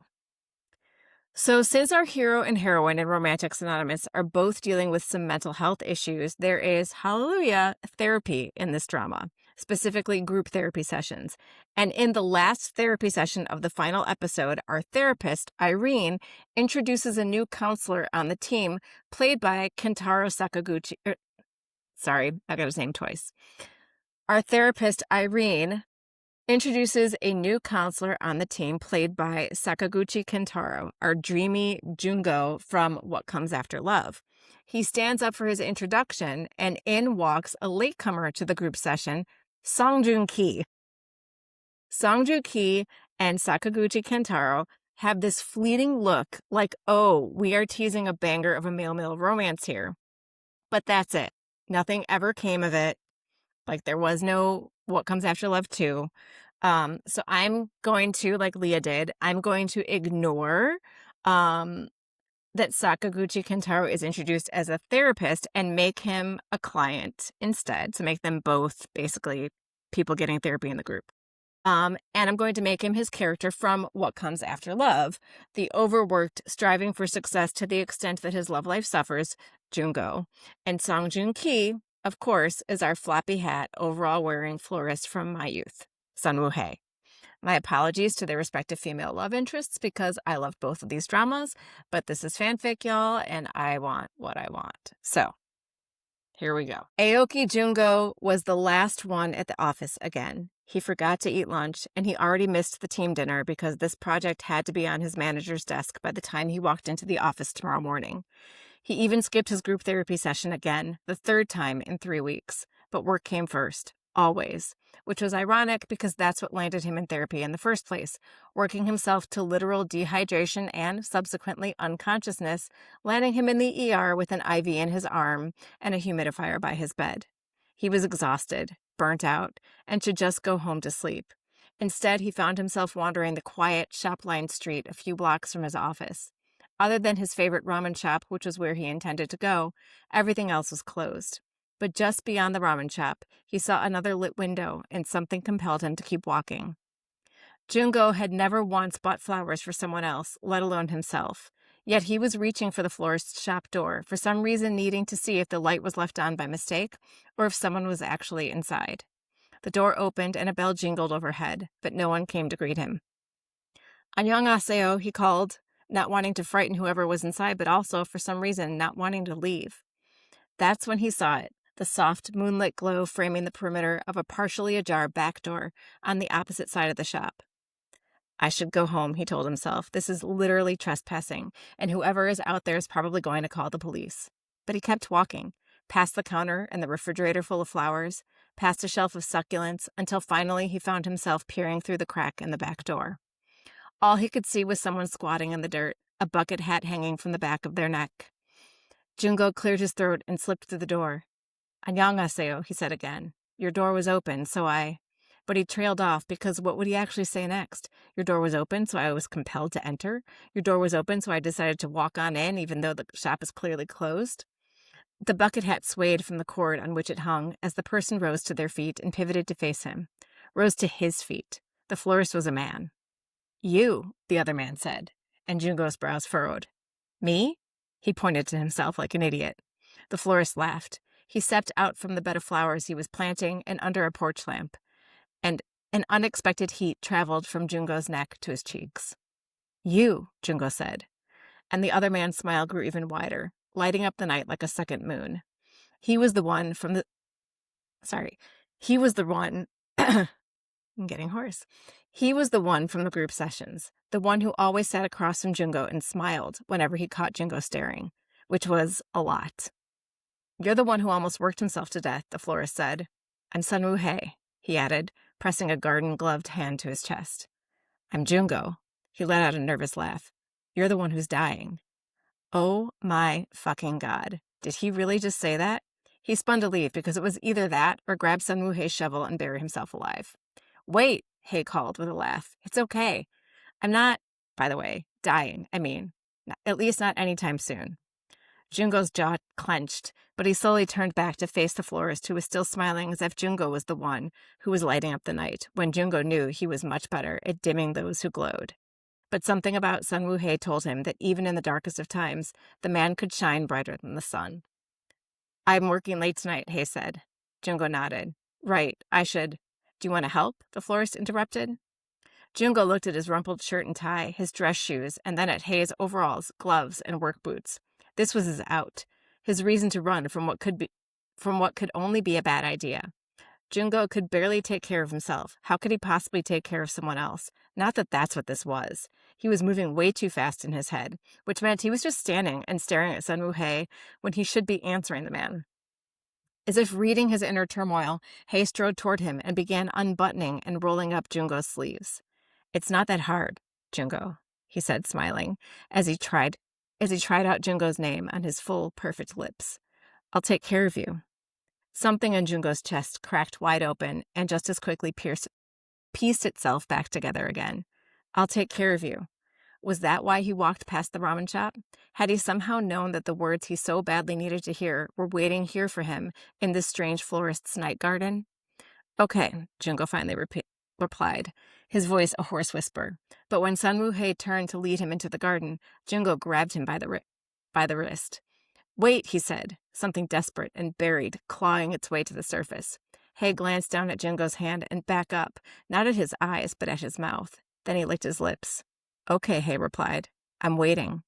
Speaker 3: So since our hero and heroine in Romantics Anonymous are both dealing with some mental health issues, there is, hallelujah, therapy in this drama, specifically group therapy sessions. And in the last therapy session of the final episode, our therapist, Irene, introduces a new counselor on the team, played by Kentaro Sakaguchi. Sorry, I got his name twice. Our therapist, Irene, introduces a new counselor on the team played by Sakaguchi Kentaro, our dreamy Jungo from What Comes After Love. He stands up for his introduction, and in walks a latecomer to the group session, Songjun Ki. Songjun Ki and Sakaguchi Kentaro have this fleeting look like, oh, we are teasing a banger of a male-male romance here. But that's it. Nothing ever came of it. Like, there was no What Comes After Love 2. So I'm going to, like Lia did, I'm going to ignore that Sakaguchi Kentaro is introduced as a therapist and make him a client instead. So make them both basically people getting therapy in the group. And I'm going to make him his character from What Comes After Love, the overworked, striving for success to the extent that his love life suffers, Jungo. And Songjun Ki, of course, is our floppy hat, overall wearing florist from my youth, Sunwoo Hae. My apologies to their respective female love interests because I love both of these dramas, but this is fanfic, y'all, and I want what I want. So, here we go. Aoki Jungo was the last one at the office again. He forgot to eat lunch, and he already missed the team dinner because this project had to be on his manager's desk by the time he walked into the office tomorrow morning. He even skipped his group therapy session again, the third time in 3 weeks. But work came first, always, which was ironic because that's what landed him in therapy in the first place, working himself to literal dehydration and, subsequently, unconsciousness, landing him in the ER with an IV in his arm and a humidifier by his bed. He was exhausted, burnt out, and should just go home to sleep. Instead, he found himself wandering the quiet, shop-lined street a few blocks from his office. Other than his favorite ramen shop, which was where he intended to go, everything else was closed. But just beyond the ramen shop, he saw another lit window, and something compelled him to keep walking. Jungo had never once bought flowers for someone else, let alone himself. Yet he was reaching for the florist's shop door, for some reason needing to see if the light was left on by mistake, or if someone was actually inside. The door opened and a bell jingled overhead, but no one came to greet him. "Annyeonghaseyo," he called, not wanting to frighten whoever was inside, but also, for some reason, not wanting to leave. That's when he saw it, the soft moonlit glow framing the perimeter of a partially ajar back door on the opposite side of the shop. I should go home, he told himself. This is literally trespassing, and whoever is out there is probably going to call the police. But he kept walking, past the counter and the refrigerator full of flowers, past a shelf of succulents, until finally he found himself peering through the crack in the back door. All he could see was someone squatting in the dirt, a bucket hat hanging from the back of their neck. Jungo cleared his throat and slipped through the door. "안녕하세요," he said again. "Your door was open, so I—" But he trailed off because what would he actually say next? Your door was open, so I was compelled to enter? Your door was open, so I decided to walk on in even though the shop is clearly closed? The bucket hat swayed from the cord on which it hung as the person rose to their feet and pivoted to face him. Rose to his feet. The florist was a man. "You," the other man said, and Jungo's brows furrowed. "Me?" He pointed to himself like an idiot. The florist laughed. He stepped out from the bed of flowers he was planting and under a porch lamp, and an unexpected heat traveled from Jungo's neck to his cheeks. "You," Jungo said, and the other man's smile grew even wider, lighting up the night like a second moon. He was the one from the... He was the one... I'm getting hoarse. He was the one from the group sessions, the one who always sat across from Jungo and smiled whenever he caught Jungo staring, which was a lot. "You're the one who almost worked himself to death," the florist said. "I'm Sunwoo Hei," he added, pressing a garden-gloved hand to his chest. "I'm Jungo." He let out a nervous laugh. "You're the one who's dying." Oh my fucking God. Did he really just say that? He spun to leave because it was either that or grab Sunwoo Hei's shovel and bury himself alive. "Wait," Hei called with a laugh. "It's okay. I'm not, by the way, dying. I mean, at least not anytime soon." Jungo's jaw clenched, but he slowly turned back to face the florist, who was still smiling as if Jungo was the one who was lighting up the night, when Jungo knew he was much better at dimming those who glowed. But something about Sunwoo Hei told him that even in the darkest of times, the man could shine brighter than the sun. "I'm working late tonight," Hei said. Jungo nodded. "Right, I should—" "Do you want to help?" the florist interrupted. Jungo looked at his rumpled shirt and tie, his dress shoes, and then at Hei's overalls, gloves, and work boots. This was his out, his reason to run from what could only be a bad idea. Jungo could barely take care of himself. How could he possibly take care of someone else? Not that that's what this was. He was moving way too fast in his head, which meant he was just standing and staring at Sunwoo Hei when he should be answering the man. As if reading his inner turmoil, Hei strode toward him and began unbuttoning and rolling up Jungo's sleeves. "It's not that hard, Jungo," he said, smiling, as he tried out Jungo's name on his full, perfect lips. "I'll take care of you." Something in Jungo's chest cracked wide open and just as quickly pieced itself back together again. "I'll take care of you." Was that why he walked past the ramen shop? Had he somehow known that the words he so badly needed to hear were waiting here for him in this strange florist's night garden? "Okay," Jungo finally replied, his voice a hoarse whisper. But when Sunwoo Hei turned to lead him into the garden, Jungo grabbed him by the wrist. "Wait," he said, something desperate and buried, clawing its way to the surface. Hei glanced down at Jungo's hand and back up, not at his eyes, but at his mouth. Then he licked his lips. "Okay," Hei replied. "I'm waiting."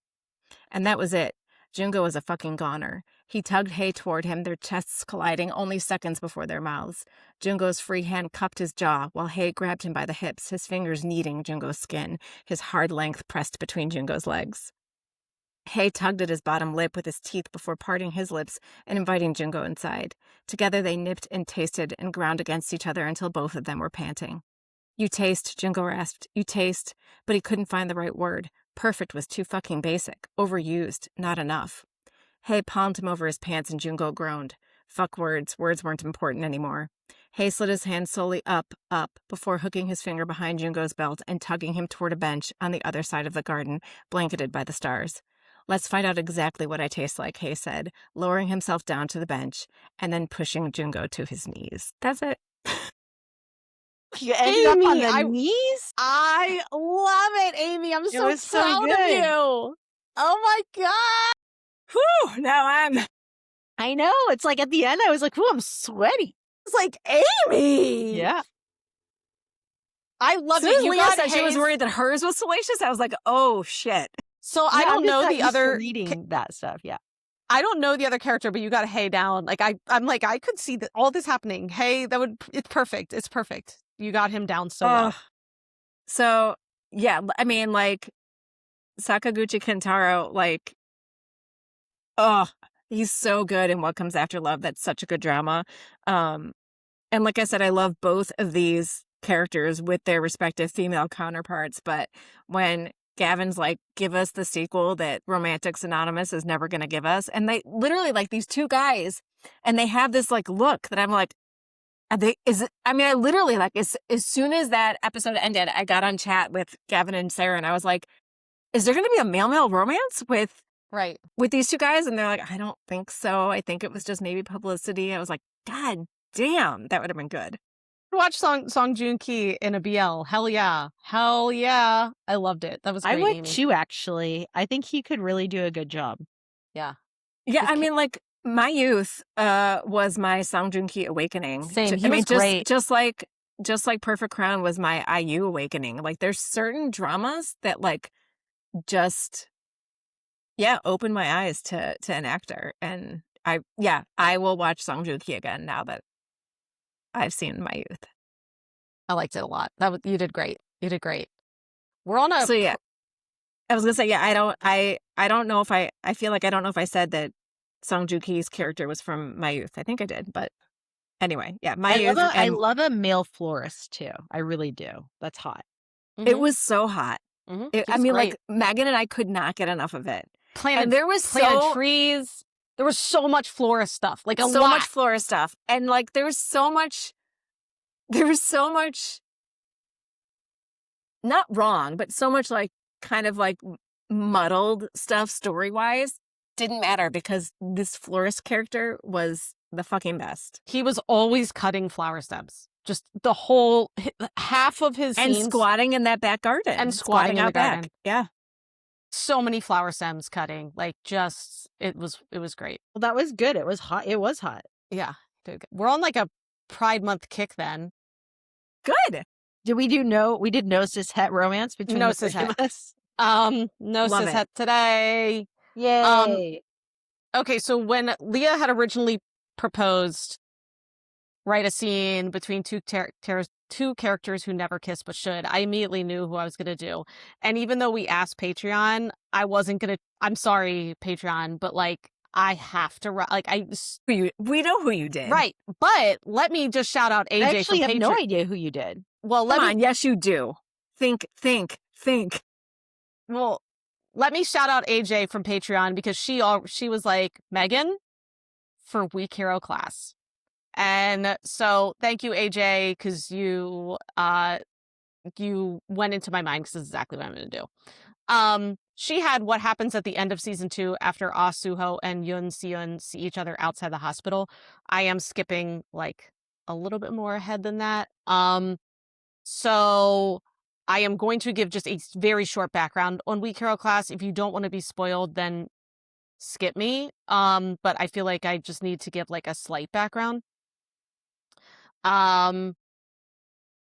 Speaker 3: And that was it. Jungo was a fucking goner. He tugged Hei toward him, their chests colliding only seconds before their mouths. Jungo's free hand cupped his jaw, while Hei grabbed him by the hips, his fingers kneading Jungo's skin, his hard length pressed between Jungo's legs. Hei tugged at his bottom lip with his teeth before parting his lips and inviting Jungo inside. Together they nipped and tasted and ground against each other until both of them were panting. "You taste," Jungo rasped. "You taste." But he couldn't find the right word. Perfect was too fucking basic. Overused. Not enough. Hei palmed him over his pants and Jungo groaned. Fuck words. Words weren't important anymore. Hei slid his hand slowly up, before hooking his finger behind Jungo's belt and tugging him toward a bench on the other side of the garden, blanketed by the stars. "Let's find out exactly what I taste like," Hei said, lowering himself down to the bench and then pushing Jungo to his knees. That's it.
Speaker 2: You ended up on
Speaker 1: Amy,
Speaker 2: the knees?
Speaker 1: I love it, Amy. I'm so
Speaker 2: was so
Speaker 1: proud of
Speaker 2: good.
Speaker 1: you. Oh my God.
Speaker 3: Whew, now I'm...
Speaker 2: I know. It's like at the end, I was like, "Ooh, I'm sweaty."
Speaker 1: It's like, Amy.
Speaker 2: Yeah.
Speaker 1: I love
Speaker 3: As soon
Speaker 1: it.
Speaker 3: as
Speaker 1: You
Speaker 3: Leah
Speaker 1: got
Speaker 3: said she was
Speaker 1: Hayes-
Speaker 3: worried that hers was salacious, I was like, oh, shit.
Speaker 1: So I
Speaker 2: Yeah,
Speaker 1: don't
Speaker 2: I'm just
Speaker 1: know
Speaker 2: not
Speaker 1: the
Speaker 2: used to
Speaker 1: other
Speaker 2: reading that stuff. Yeah.
Speaker 1: I don't know the other character, but you got Hay down. Like I'm like, I could see that all this happening. Hey, it's perfect. It's perfect. You got him down so well.
Speaker 3: So yeah, I mean, like, Sakaguchi Kentaro, like, oh, he's so good in What Comes After Love. That's such a good drama. Um, and like I said, I love both of these characters with their respective female counterparts. But when Gavin's like, give us the sequel that Romantics Anonymous is never going to give us. And they literally, like, these two guys, and they have this like look that I'm like, are they, is it, I mean, I literally, like, as soon as that episode ended, I got on chat with Gavin and Sarah, and I was like, is there going to be a male romance
Speaker 1: Right.
Speaker 3: with these two guys? And they're like, I don't think so. I think it was just maybe publicity. I was like, God damn, that would have been good.
Speaker 1: Watch Song Joong Ki in a BL. Hell yeah. Hell yeah. I loved it. That was great,
Speaker 2: I would
Speaker 1: Amy.
Speaker 2: too, actually. I think he could really do a good job.
Speaker 1: Yeah.
Speaker 3: Yeah, I mean, like, my youth was my Song Joong Ki awakening.
Speaker 1: Same. He was great.
Speaker 3: Just like Perfect Crown was my IU awakening. Like, there's certain dramas that, like, just, yeah, open my eyes to an actor. And I will watch Song Joong Ki again now that I've seen my youth.
Speaker 1: I liked it a lot. You did great. You did great. We're on a
Speaker 3: So yeah, I was gonna say, yeah, I don't know if I feel like I don't know if I said that Song Joong Ki's character was from my youth. I think I did, but anyway, yeah, my youth.
Speaker 2: I love a male florist too. I really do. That's hot.
Speaker 3: It was so hot. I mean,
Speaker 1: great.
Speaker 3: like, Megan and I could not get enough of it.
Speaker 1: Planted trees. There was so much florist stuff. Like
Speaker 3: so much florist stuff. And like there was so much not wrong, but so much like kind of like muddled stuff story-wise. Didn't matter because this florist character was the fucking best.
Speaker 1: He was always cutting flower stems. Just the whole half of his
Speaker 3: and
Speaker 1: scenes,
Speaker 3: squatting in that back garden.
Speaker 1: And squatting in the garden.
Speaker 3: Yeah.
Speaker 1: So many flower stems cutting. Like, just it was great.
Speaker 2: Well, that was good. It was hot. It was hot.
Speaker 1: Yeah. We're on like a Pride Month kick then.
Speaker 3: Good.
Speaker 2: We did no cishet romance between
Speaker 1: No
Speaker 2: the three
Speaker 1: cishet.
Speaker 2: of us?
Speaker 1: No
Speaker 3: Love
Speaker 1: cishet today.
Speaker 2: Yay.
Speaker 1: Okay, so when Lia had originally proposed, write a scene between two characters who never kiss but should, I immediately knew who I was going to do. And even though we asked Patreon, I wasn't going to, I'm sorry, Patreon, but like, I have to, like,
Speaker 3: we know who you did.
Speaker 1: Right. But let me just shout out AJ.
Speaker 2: I actually
Speaker 1: from
Speaker 2: have
Speaker 1: Patreon.
Speaker 2: no idea who you did.
Speaker 1: Well,
Speaker 3: Come on. Yes, you do. Think.
Speaker 1: Well, let me shout out AJ from Patreon because she was like, Megan, for Weak Hero class. And so thank you, AJ, because you went into my mind because this is exactly what I'm going to do. She had what happens at the end of season 2 after Ah Suho and Yoon Seon see each other outside the hospital. I am skipping like a little bit more ahead than that. So I am going to give just a very short background on Weak Hero class. If you don't want to be spoiled, then skip me. But I feel like I just need to give like a slight background.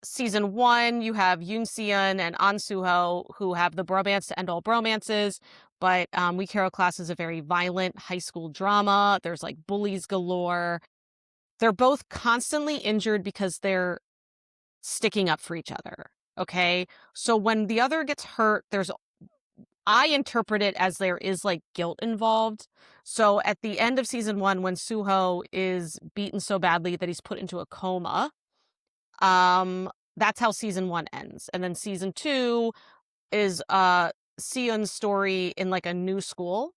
Speaker 1: Season 1, you have Yoon Seon and An Suho who have the bromance to end all bromances, but Weak Hero class is a very violent high school drama. There's like bullies galore. They're both constantly injured because they're sticking up for each other. Okay, so when the other gets hurt, I interpret it as there is like guilt involved. So at the end of season 1, when Suho is beaten so badly that he's put into a coma, that's how season 1 ends. And then season 2 is Seon's story in like a new school.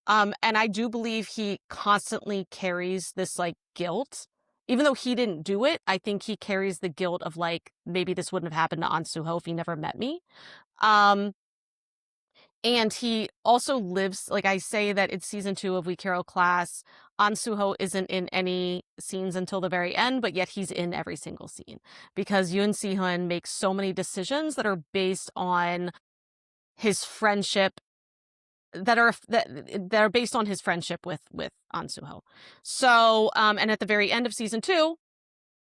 Speaker 1: And I do believe he constantly carries this like guilt. Even though he didn't do it, I think he carries the guilt of like, maybe this wouldn't have happened to An Suho if he never met me. And he also lives, like I say that it's season 2 of Weak Hero class. An Suho isn't in any scenes until the very end, but yet he's in every single scene. Because Yoon Si-hun makes so many decisions that are based on his friendship, that are based on his friendship with An Suho. So, and at the very end of season 2,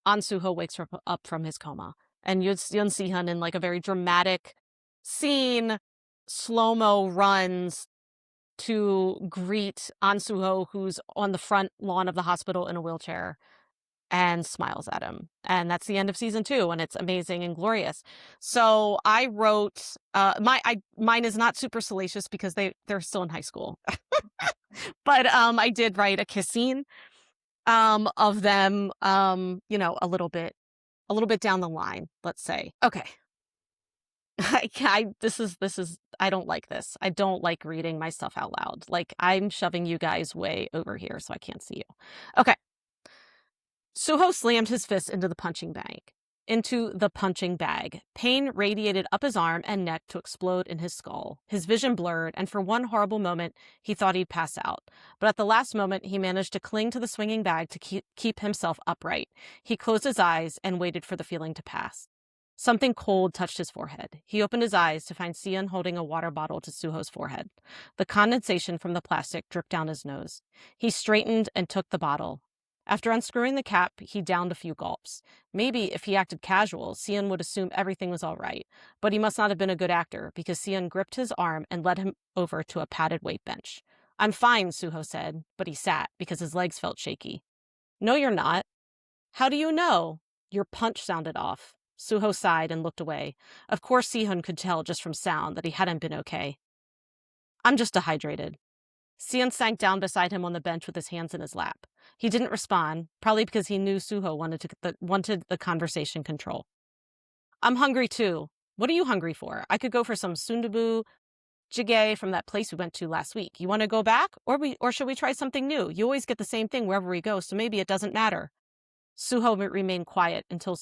Speaker 1: An Suho wakes up from his coma. And Yoon Si-hun in like a very dramatic scene, slow-mo runs to greet An Suho, who's on the front lawn of the hospital in a wheelchair. and smiles at him. And that's the end of season 2, and it's amazing and glorious. So I wrote mine is not super salacious because they're still in high school. But I did write a kiss scene of them a little bit down the line, let's say. Okay. This is I don't like this. I don't like reading my stuff out loud. Like, I'm shoving you guys way over here so I can't see you. Okay. Suho slammed his fist into the punching bag. Pain radiated up his arm and neck to explode in his skull. His vision blurred, and for one horrible moment, he thought he'd pass out. But at the last moment, he managed to cling to the swinging bag to keep himself upright. He closed his eyes and waited for the feeling to pass. Something cold touched his forehead. He opened his eyes to find Sion holding a water bottle to Suho's forehead. The condensation from the plastic dripped down his nose. He straightened and took the bottle. After unscrewing the cap, he downed a few gulps. Maybe if he acted casual, Sion would assume everything was all right. But he must not have been a good actor, because Sion gripped his arm and led him over to a padded weight bench. "I'm fine," Suho said, but he sat because his legs felt shaky. "No, you're not." "How do you know?" "Your punch sounded off." Suho sighed and looked away. Of course Sihun could tell just from sound that he hadn't been okay. "I'm just dehydrated." Sion sank down beside him on the bench with his hands in his lap. He didn't respond, probably because he knew Suho wanted the conversation control. "I'm hungry too. What are you hungry for? I could go for some sundubu jjigae from that place we went to last week. You want to go back? Or should we try something new? You always get the same thing wherever we go, so maybe it doesn't matter." Sihun remained quiet until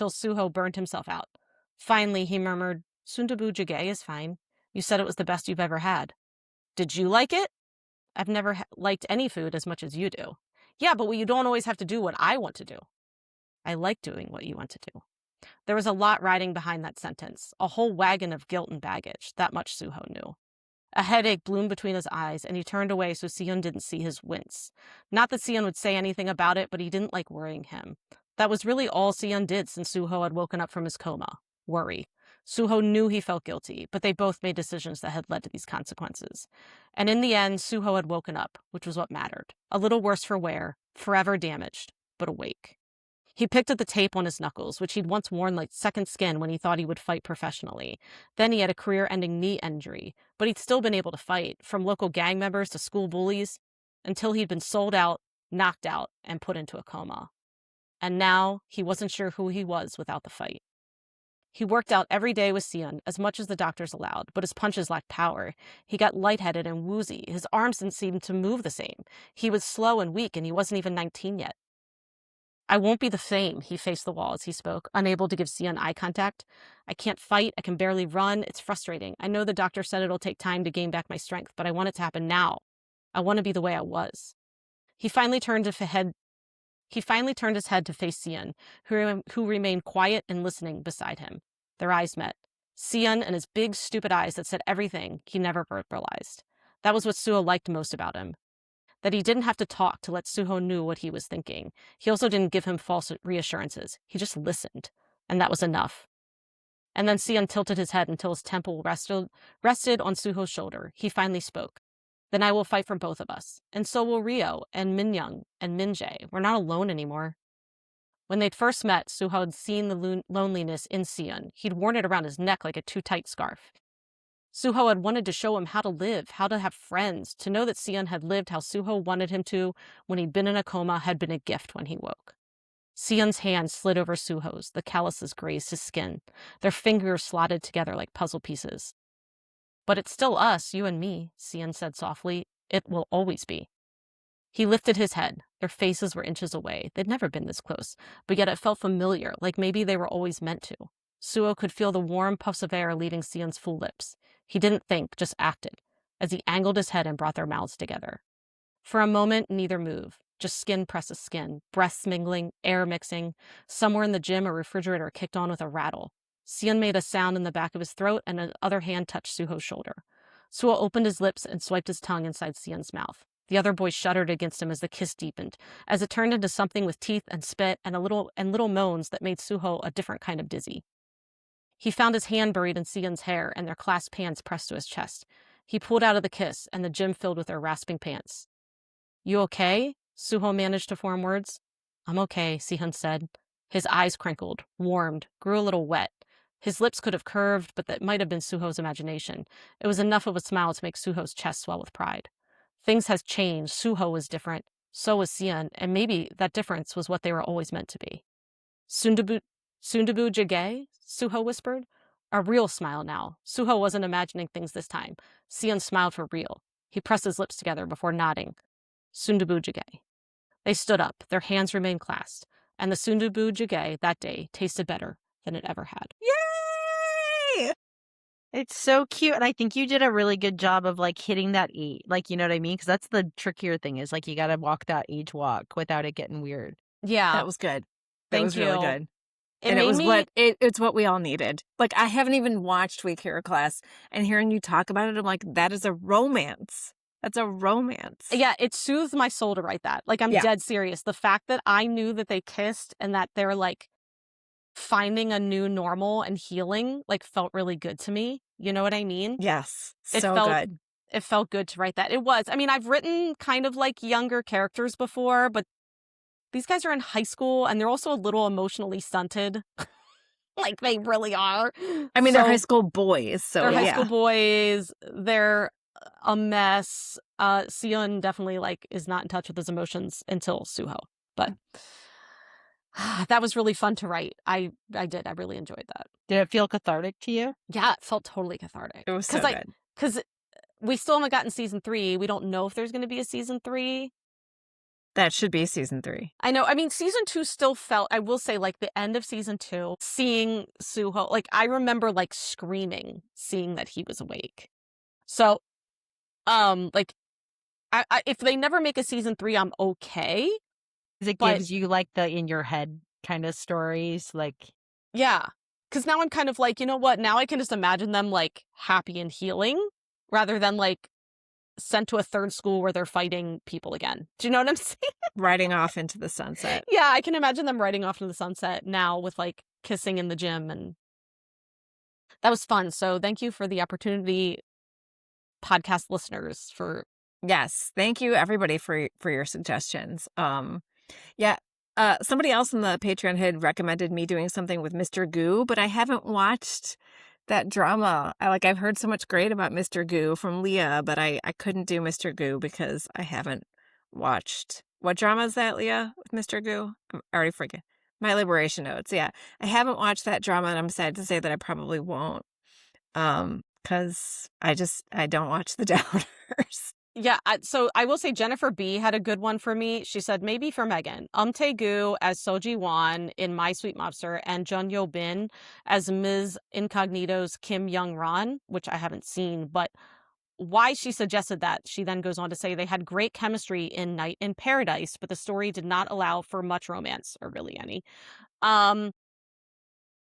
Speaker 1: Suho burned himself out. Finally, he murmured, "Sundubu jjigae is fine. You said it was the best you've ever had." "Did you like it?" "I've never liked any food as much as you do." "Yeah, but you don't always have to do what I want to do." "I like doing what you want to do." There was a lot riding behind that sentence, a whole wagon of guilt and baggage. That much Suho knew. A headache bloomed between his eyes, and he turned away so Sion didn't see his wince. Not that Sion would say anything about it, but he didn't like worrying him. That was really all Sion did since Suho had woken up from his coma. Worry. Suho knew he felt guilty, but they both made decisions that had led to these consequences. And in the end, Suho had woken up, which was what mattered. A little worse for wear, forever damaged, but awake. He picked at the tape on his knuckles, which he'd once worn like second skin when he thought he would fight professionally. Then he had a career-ending knee injury, but he'd still been able to fight, from local gang members to school bullies, until he'd been sold out, knocked out, and put into a coma. And now he wasn't sure who he was without the fight. He worked out every day with Sion, as much as the doctors allowed, but his punches lacked power. He got lightheaded and woozy. His arms didn't seem to move the same. He was slow and weak, and he wasn't even 19 yet. "I won't be the same," he faced the wall as he spoke, unable to give Sion eye contact. "I can't fight. I can barely run. It's frustrating. I know the doctor said it'll take time to gain back my strength, but I want it to happen now. I want to be the way I was." He finally turned his head to face Sion, who remained quiet and listening beside him. Their eyes met. Sion and his big, stupid eyes that said everything he never verbalized. That was what Suho liked most about him. That he didn't have to talk to let Suho know what he was thinking. He also didn't give him false reassurances. He just listened, and that was enough. And then Sion tilted his head until his temple rested on Suho's shoulder. He finally spoke. "Then I will fight for both of us. And so will Ryo and Minyoung and Minjae. We're not alone anymore." When they'd first met, Suho had seen the loneliness in Sion. He'd worn it around his neck like a too-tight scarf. Suho had wanted to show him how to live, how to have friends. To know that Sion had lived how Suho wanted him to when he'd been in a coma had been a gift when he woke. Sion's hand slid over Suho's. The calluses grazed his skin. Their fingers slotted together like puzzle pieces. "But it's still us, you and me," Sion said softly. "It will always be." He lifted his head. Their faces were inches away. They'd never been this close, but yet it felt familiar, like maybe they were always meant to. Suho could feel the warm puffs of air leaving Sion's full lips. He didn't think, just acted, as he angled his head and brought their mouths together. For a moment, neither moved. Just skin presses skin, breaths mingling, air mixing. Somewhere in the gym, a refrigerator kicked on with a rattle. Sion made a sound in the back of his throat, and an other hand touched Suho's shoulder. Suho opened his lips and swiped his tongue inside Sion's mouth. The other boy shuddered against him as the kiss deepened, as it turned into something with teeth and spit and little moans that made Suho a different kind of dizzy. He found his hand buried in Sion's hair and their clasped hands pressed to his chest. He pulled out of the kiss, and the gym filled with their rasping pants. "You okay?" Suho managed to form words. I'm okay, Sihun said. His eyes crinkled, warmed, grew a little wet. His lips could have curved, but that might have been Suho's imagination. It was enough of a smile to make Suho's chest swell with pride. Things has changed. Suho was different. So was Sihun, and maybe that difference was what they were always meant to be. Sundabu jjigae? Suho whispered. A real smile now. Suho wasn't imagining things this time. Sihun smiled for real. He pressed his lips together before nodding. Sundabu jjigae. They stood up. Their hands remained clasped. And the sundabu jjigae that day tasted better than it ever had.
Speaker 3: Yay!
Speaker 2: It's so cute. And I think you did a really good job of like hitting that age. Like, you know what I mean? Because that's the trickier thing is like you got to walk that age walk without it getting weird.
Speaker 1: Yeah.
Speaker 3: That was good. That
Speaker 1: Thank
Speaker 3: was
Speaker 1: you.
Speaker 3: really good.
Speaker 1: It
Speaker 3: And it
Speaker 1: made
Speaker 3: was
Speaker 1: me-
Speaker 3: it's what we all needed. Like, I haven't even watched Week Hero Class, and hearing you talk about it, I'm like, that is a romance. That's a romance.
Speaker 1: Yeah, it soothed my soul to write that. Like, I'm
Speaker 3: Yeah.
Speaker 1: dead serious. The fact that I knew that they kissed and that they're like finding a new normal and healing, like, felt really good to me. You know what I mean?
Speaker 3: Yes.
Speaker 1: It
Speaker 3: So
Speaker 1: felt-
Speaker 3: good.
Speaker 1: It felt good to write that. It was. I mean, I've written kind of like younger characters before, but these guys are in high school and they're also a little emotionally stunted. Like, they really are.
Speaker 3: I mean, they're
Speaker 1: So-
Speaker 3: high school boys, so
Speaker 1: They're high
Speaker 3: yeah.
Speaker 1: school boys. They're a mess. Sihun definitely like is not in touch with his emotions until Suho. But that was really fun to write. I did. I really enjoyed that.
Speaker 2: Did it feel cathartic to you?
Speaker 1: Yeah, it felt totally cathartic.
Speaker 3: It was so
Speaker 1: like,
Speaker 3: good.
Speaker 1: because we still haven't gotten season 3. We don't know if there's going to be a season 3.
Speaker 3: That should be season 3.
Speaker 1: I know. I mean, season 2 still felt, I will say, like the end of season 2, seeing Suho, like I remember like screaming, seeing that he was awake. So, like, I if they never make a season 3, I'm okay.
Speaker 2: Because it
Speaker 1: But-
Speaker 2: gives you like the in your head kind of stories. Like,
Speaker 1: Yeah. Because now I'm kind of like, you know what? Now I can just imagine them like happy and healing rather than like sent to a third school where they're fighting people again. Do you know what I'm saying?
Speaker 3: Riding off into the sunset.
Speaker 1: Yeah, I can imagine them riding off into the sunset now with like kissing in the gym, and that was fun. So thank you for the opportunity, podcast listeners, for
Speaker 3: Yes. Thank you, everybody, for your suggestions. Yeah. Somebody else on the Patreon had recommended me doing something with Mr. Goo, but I haven't watched that drama. I've heard so much great about Mr. Goo from Lia, but I couldn't do Mr. Goo because I haven't watched. What drama is that, Lia, with Mr. Goo? I already forget. My Liberation Notes. Yeah. I haven't watched that drama, and I'm sad to say that I probably won't. Because I don't watch the Downers.
Speaker 1: yeah. So I will say Jennifer B had a good one for me. She said maybe for Megan, Tae-gu as Soji Won in My Sweet Mobster, and Jun Yo Bin as Ms. Incognito's Kim Young Ron, which I haven't seen, but why she suggested that, she then goes on to say they had great chemistry in Night in Paradise, but the story did not allow for much romance, or really any.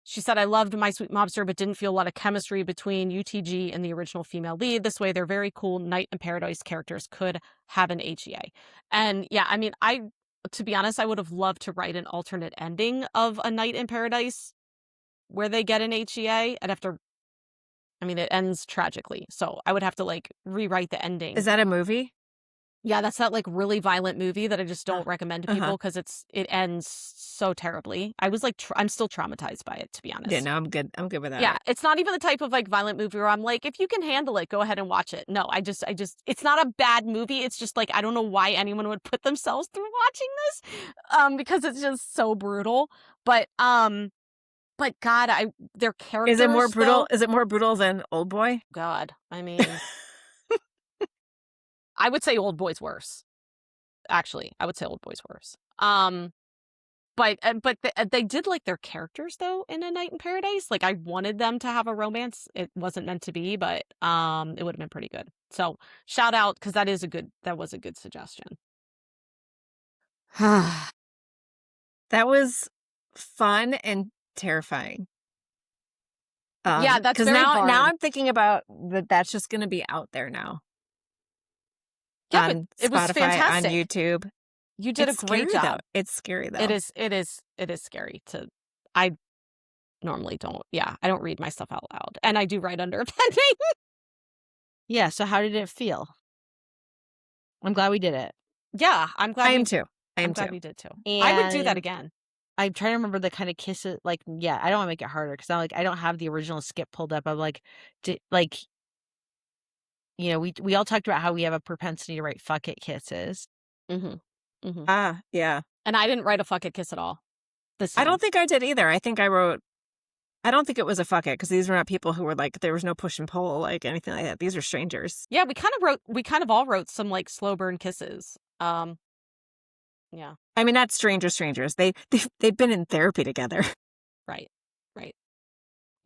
Speaker 1: She said, I loved My Sweet Mobster, but didn't feel a lot of chemistry between UTG and the original female lead. This way, their very cool Night in Paradise characters could have an HEA. And yeah, I mean, to be honest, I would have loved to write an alternate ending of A Night in Paradise where they get an HEA. It ends tragically. So I would have to like rewrite the ending.
Speaker 3: Is that a movie?
Speaker 1: Yeah, that's that like really violent movie that I just don't recommend to
Speaker 3: Uh-huh.
Speaker 1: people because it ends so terribly. I was like, I'm still traumatized by it, to be honest.
Speaker 3: Yeah, no, I'm good. I'm good with that.
Speaker 1: Yeah, it's not even the type of like violent movie where I'm like, if you can handle it, go ahead and watch it. No, I just, it's not a bad movie. It's just like, I don't know why anyone would put themselves through watching this, because it's just so brutal. But God, their characters.
Speaker 3: Is it more brutal?
Speaker 1: though-
Speaker 3: Is it more brutal than Old Boy?
Speaker 1: God, I mean, I would say Old Boy's worse. Actually, I would say Old Boy's worse. But they did like their characters though in A Night in Paradise. Like I wanted them to have a romance. It wasn't meant to be, but it would have been pretty good. So shout out because that was a good suggestion.
Speaker 3: That was fun and terrifying.
Speaker 1: Yeah, that's
Speaker 3: because
Speaker 1: very
Speaker 3: now
Speaker 1: hard.
Speaker 3: I'm thinking about that's just going to be out there now.
Speaker 1: Yeah,
Speaker 3: On
Speaker 1: but it was
Speaker 3: Spotify,
Speaker 1: fantastic.
Speaker 3: on YouTube.
Speaker 1: You did
Speaker 3: It's
Speaker 1: a great
Speaker 3: scary,
Speaker 1: job.
Speaker 3: though. It's scary though.
Speaker 1: It is scary to. I normally don't. Yeah, I don't read my stuff out loud, and I do write under a pen name.
Speaker 2: yeah. So how did it feel? I'm glad we did it.
Speaker 1: Yeah, I'm glad
Speaker 3: I am
Speaker 1: we
Speaker 3: too. I
Speaker 1: I'm
Speaker 3: am
Speaker 1: glad
Speaker 3: too.
Speaker 1: we did too. I would do that
Speaker 2: And
Speaker 1: again.
Speaker 2: I'm trying to remember the kind of kisses. Like, yeah, I don't want to make it harder because I don't have the original skip pulled up. I'm like, like, we all talked about how we have a propensity to write fuck it kisses.
Speaker 1: Mhm. Mhm.
Speaker 3: Ah, yeah.
Speaker 1: And I didn't write a fuck it kiss at all this
Speaker 3: I
Speaker 1: time.
Speaker 3: don't think I did either. I think I wrote. I don't think it was a fuck it because these were not people who were like there was no push and pull like anything like that. These are strangers.
Speaker 1: Yeah, we kind of all wrote some like slow burn kisses. Yeah,
Speaker 3: I mean, not strangers. They've been in therapy together.
Speaker 1: right. Right.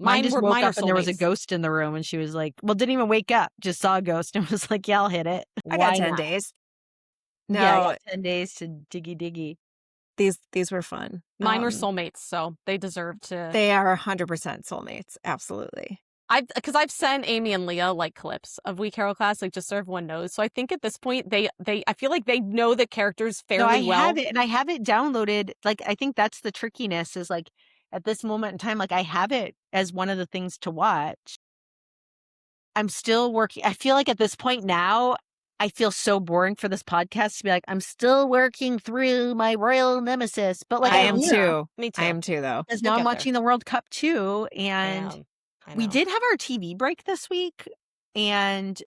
Speaker 2: Mine just woke
Speaker 1: Mine are
Speaker 2: up and there was a
Speaker 1: soulmates.
Speaker 2: ghost in the room, and she was like, well, didn't even wake up, just saw a ghost and was like, yeah, I'll hit it.
Speaker 3: I got
Speaker 2: Why
Speaker 3: 10
Speaker 2: not?
Speaker 3: days.
Speaker 2: Yeah, I
Speaker 3: No,
Speaker 2: got 10 days to diggy.
Speaker 3: these were fun.
Speaker 1: Mine were soulmates, so they deserve to.
Speaker 3: They are 100% soulmates. Absolutely.
Speaker 1: I've sent Amy and Leah like clips of We Carol Class, like just so everyone knows. So I think at this point I feel like they know the characters
Speaker 2: No, I
Speaker 1: fairly well.
Speaker 2: have it, and I have it downloaded. Like, I think that's the trickiness is like at this moment in time, like I have it as one of the things to watch. I'm still working. I feel like at this point now, I feel so boring for this podcast to be like, I'm still working through my royal nemesis. But like,
Speaker 3: I
Speaker 2: I
Speaker 3: am
Speaker 2: am
Speaker 3: too.
Speaker 1: Me too.
Speaker 3: I am too, though.
Speaker 2: because
Speaker 1: We'll
Speaker 2: now I'm
Speaker 1: get there.
Speaker 2: watching the World Cup too,
Speaker 1: I
Speaker 2: and
Speaker 1: am. I
Speaker 2: we
Speaker 1: know.
Speaker 2: did have our TV break this week, and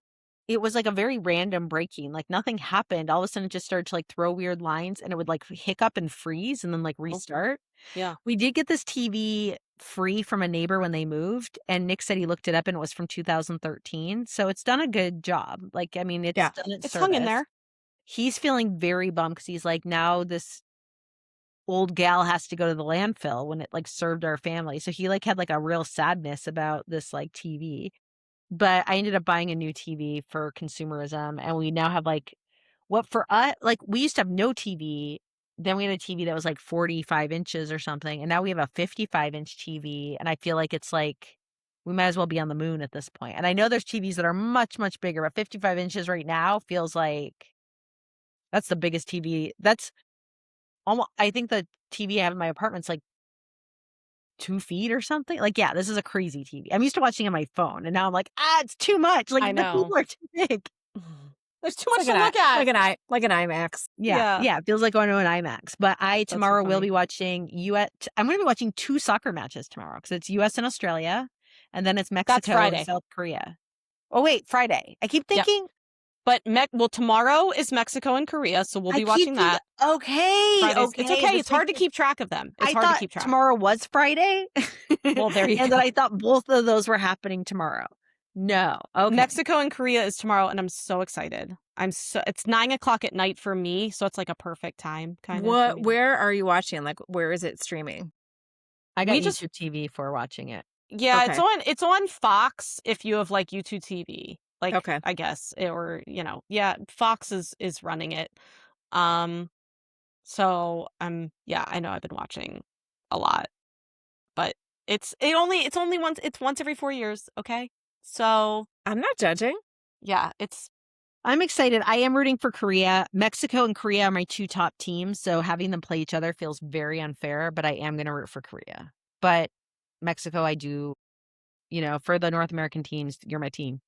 Speaker 2: it was like a very random breaking. Like nothing happened. All of a sudden, it just started to like throw weird lines, and it would like hiccup and freeze, and then like restart.
Speaker 1: Yeah.
Speaker 2: We did get this TV free from a neighbor when they moved, and Nick said he looked it up and it was from 2013. So it's done a good job. Like, I mean, it's
Speaker 3: Yeah.
Speaker 2: done its
Speaker 1: It's hung in
Speaker 2: service.
Speaker 1: there.
Speaker 2: He's feeling very bummed because he's like, now this old gal has to go to the landfill when it like served our family. So he like had like a real sadness about this like TV. But I ended up buying a new TV for consumerism, and we now have like what for us, like we used to have no TV. Then we had a TV that was like 45 inches or something. And now we have a 55-inch TV. And I feel like it's like we might as well be on the moon at this point. And I know there's TVs that are much, much bigger, but 55 inches right now feels like that's the biggest TV. That's almost, I think the TV I have in my apartment's like 2 feet or something. Like, yeah, this is a crazy TV. I'm used to watching on my phone. And now I'm like, it's too much. Like,
Speaker 1: I
Speaker 2: the
Speaker 1: know.
Speaker 2: people are too big.
Speaker 1: There's too much to look
Speaker 3: Like
Speaker 1: at.
Speaker 3: an IMAX.
Speaker 2: Yeah. It feels like going to an IMAX. But I
Speaker 1: so
Speaker 2: tomorrow will
Speaker 1: funny.
Speaker 2: be watching I'm going to be watching 2 soccer matches tomorrow because it's US and Australia, and then it's Mexico
Speaker 1: Friday.
Speaker 2: and South Korea. Oh wait, Friday. I keep
Speaker 1: Yep.
Speaker 2: thinking.
Speaker 1: But tomorrow is Mexico and Korea, so we'll be watching that.
Speaker 2: Okay,
Speaker 1: Fridays.
Speaker 2: okay.
Speaker 1: It's okay.
Speaker 2: This
Speaker 1: It's hard to
Speaker 2: weekend-
Speaker 1: keep track of them. It's
Speaker 2: I
Speaker 1: hard to
Speaker 2: thought
Speaker 1: keep track.
Speaker 2: tomorrow was Friday.
Speaker 1: Well, there you
Speaker 2: and
Speaker 1: go.
Speaker 2: then I thought both of those were happening tomorrow. No. Okay.
Speaker 1: Mexico and Korea is tomorrow, and I'm so excited. It's 9:00 at night for me, so it's like a perfect time. Kind of. for me to-
Speaker 3: Where are you watching? Like, where is it streaming?
Speaker 2: I got
Speaker 1: we
Speaker 2: YouTube
Speaker 1: just-
Speaker 2: TV for watching it.
Speaker 1: Yeah,
Speaker 3: Okay.
Speaker 1: it's on Fox if you have like YouTube TV. Like,
Speaker 3: Okay.
Speaker 1: I guess, or yeah, Fox is running it. So yeah, I know I've been watching a lot, but it's only once every 4 years. Okay, so
Speaker 3: I'm not judging.
Speaker 1: yeah,
Speaker 2: I'm excited. I am rooting for Korea. Mexico and Korea are my 2 top teams, so having them play each other feels very unfair, but I am going to root for Korea. But Mexico, I do, for the North American teams, you're my team.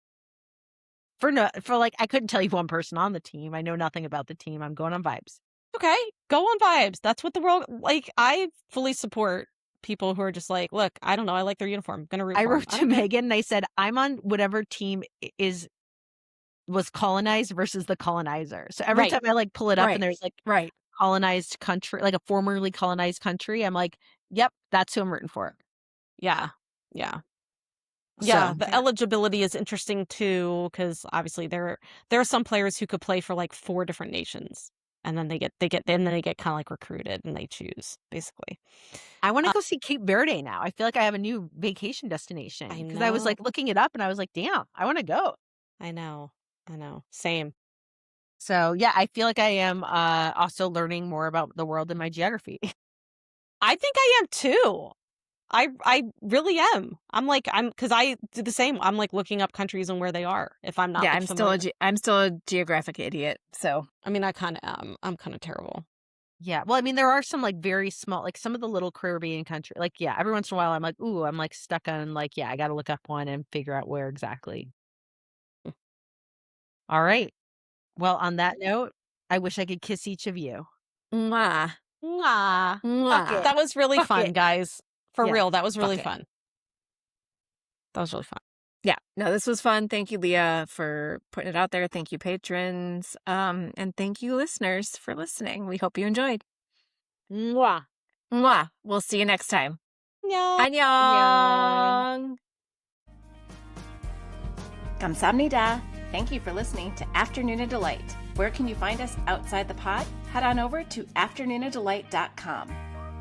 Speaker 2: For like, I couldn't tell you one person on the team. I know nothing about the team. I'm going on vibes.
Speaker 1: okay. Go on vibes. That's what the world like. I fully support people who are just like, look, I don't know, I like their uniform. I'm gonna root.
Speaker 2: I
Speaker 1: for 'em.
Speaker 2: wrote to Megan and I said, I'm on whatever team was colonized versus the colonizer. So every
Speaker 1: Right.
Speaker 2: time I like pull it up
Speaker 3: Right.
Speaker 2: and there's like
Speaker 3: Right.
Speaker 2: colonized country, like a formerly colonized country, I'm like, yep, that's who I'm rooting for.
Speaker 1: Yeah.
Speaker 2: So,
Speaker 1: The eligibility is interesting too, because obviously there are some players who could play for like 4 different nations, and then they get kind of like recruited and they choose basically.
Speaker 2: I want to go see Cape Verde now. I feel like I have a new vacation destination
Speaker 1: I
Speaker 2: because I was like
Speaker 1: know.
Speaker 2: looking it up and I was like, damn, I want to go.
Speaker 1: I know. Same.
Speaker 2: So yeah, I feel like I am also learning more about the world and my geography.
Speaker 1: I think I am too. I really am. Because I do the same. I'm like looking up countries and where they are if I'm not.
Speaker 3: Yeah,
Speaker 1: like,
Speaker 3: I'm still a geographic idiot. So
Speaker 1: I mean, I kind of am. I'm kind of terrible.
Speaker 2: Yeah. Well, I mean, there are some like very small, like some of the little Caribbean country. Like, yeah, every once in a while I'm like, ooh, I'm like stuck on like, yeah, I got to look up one and figure out where exactly. All right. Well, on that note, I wish I could kiss each of you.
Speaker 3: Mwah.
Speaker 1: Mwah.
Speaker 3: Mwah.
Speaker 1: That was really
Speaker 2: Fuck
Speaker 1: fun,
Speaker 2: it.
Speaker 1: guys. For
Speaker 2: Yeah,
Speaker 1: real, that was really
Speaker 3: fuck it.
Speaker 1: fun. That was really fun.
Speaker 3: Yeah, no, this was fun. Thank you, Lia, for putting it out there. Thank you, patrons. And thank you, listeners, for listening. We hope you enjoyed.
Speaker 2: Mwah.
Speaker 3: Mwah. We'll see you next time.
Speaker 1: 안녕.
Speaker 3: Annyeong.
Speaker 4: Kamsahamnida. Thank you for listening to Afternoona Delight. Where can you find us outside the pod? Head on over to afternoonadelight.com.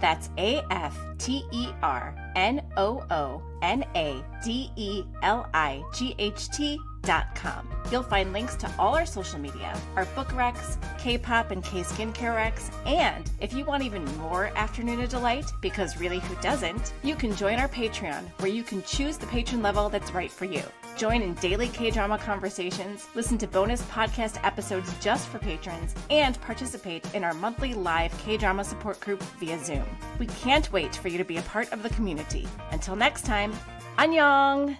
Speaker 4: That's AFTERNOONADELIGHT.com. You'll find links to all our social media, our book recs, K-pop and K-skincare recs, and if you want even more Afternoona Delight, because really who doesn't, you can join our Patreon, where you can choose the patron level that's right for you. Join in daily K-drama conversations, listen to bonus podcast episodes just for patrons, and participate in our monthly live K-drama support group via Zoom. We can't wait for you to be a part of the community. Until next time, annyeong!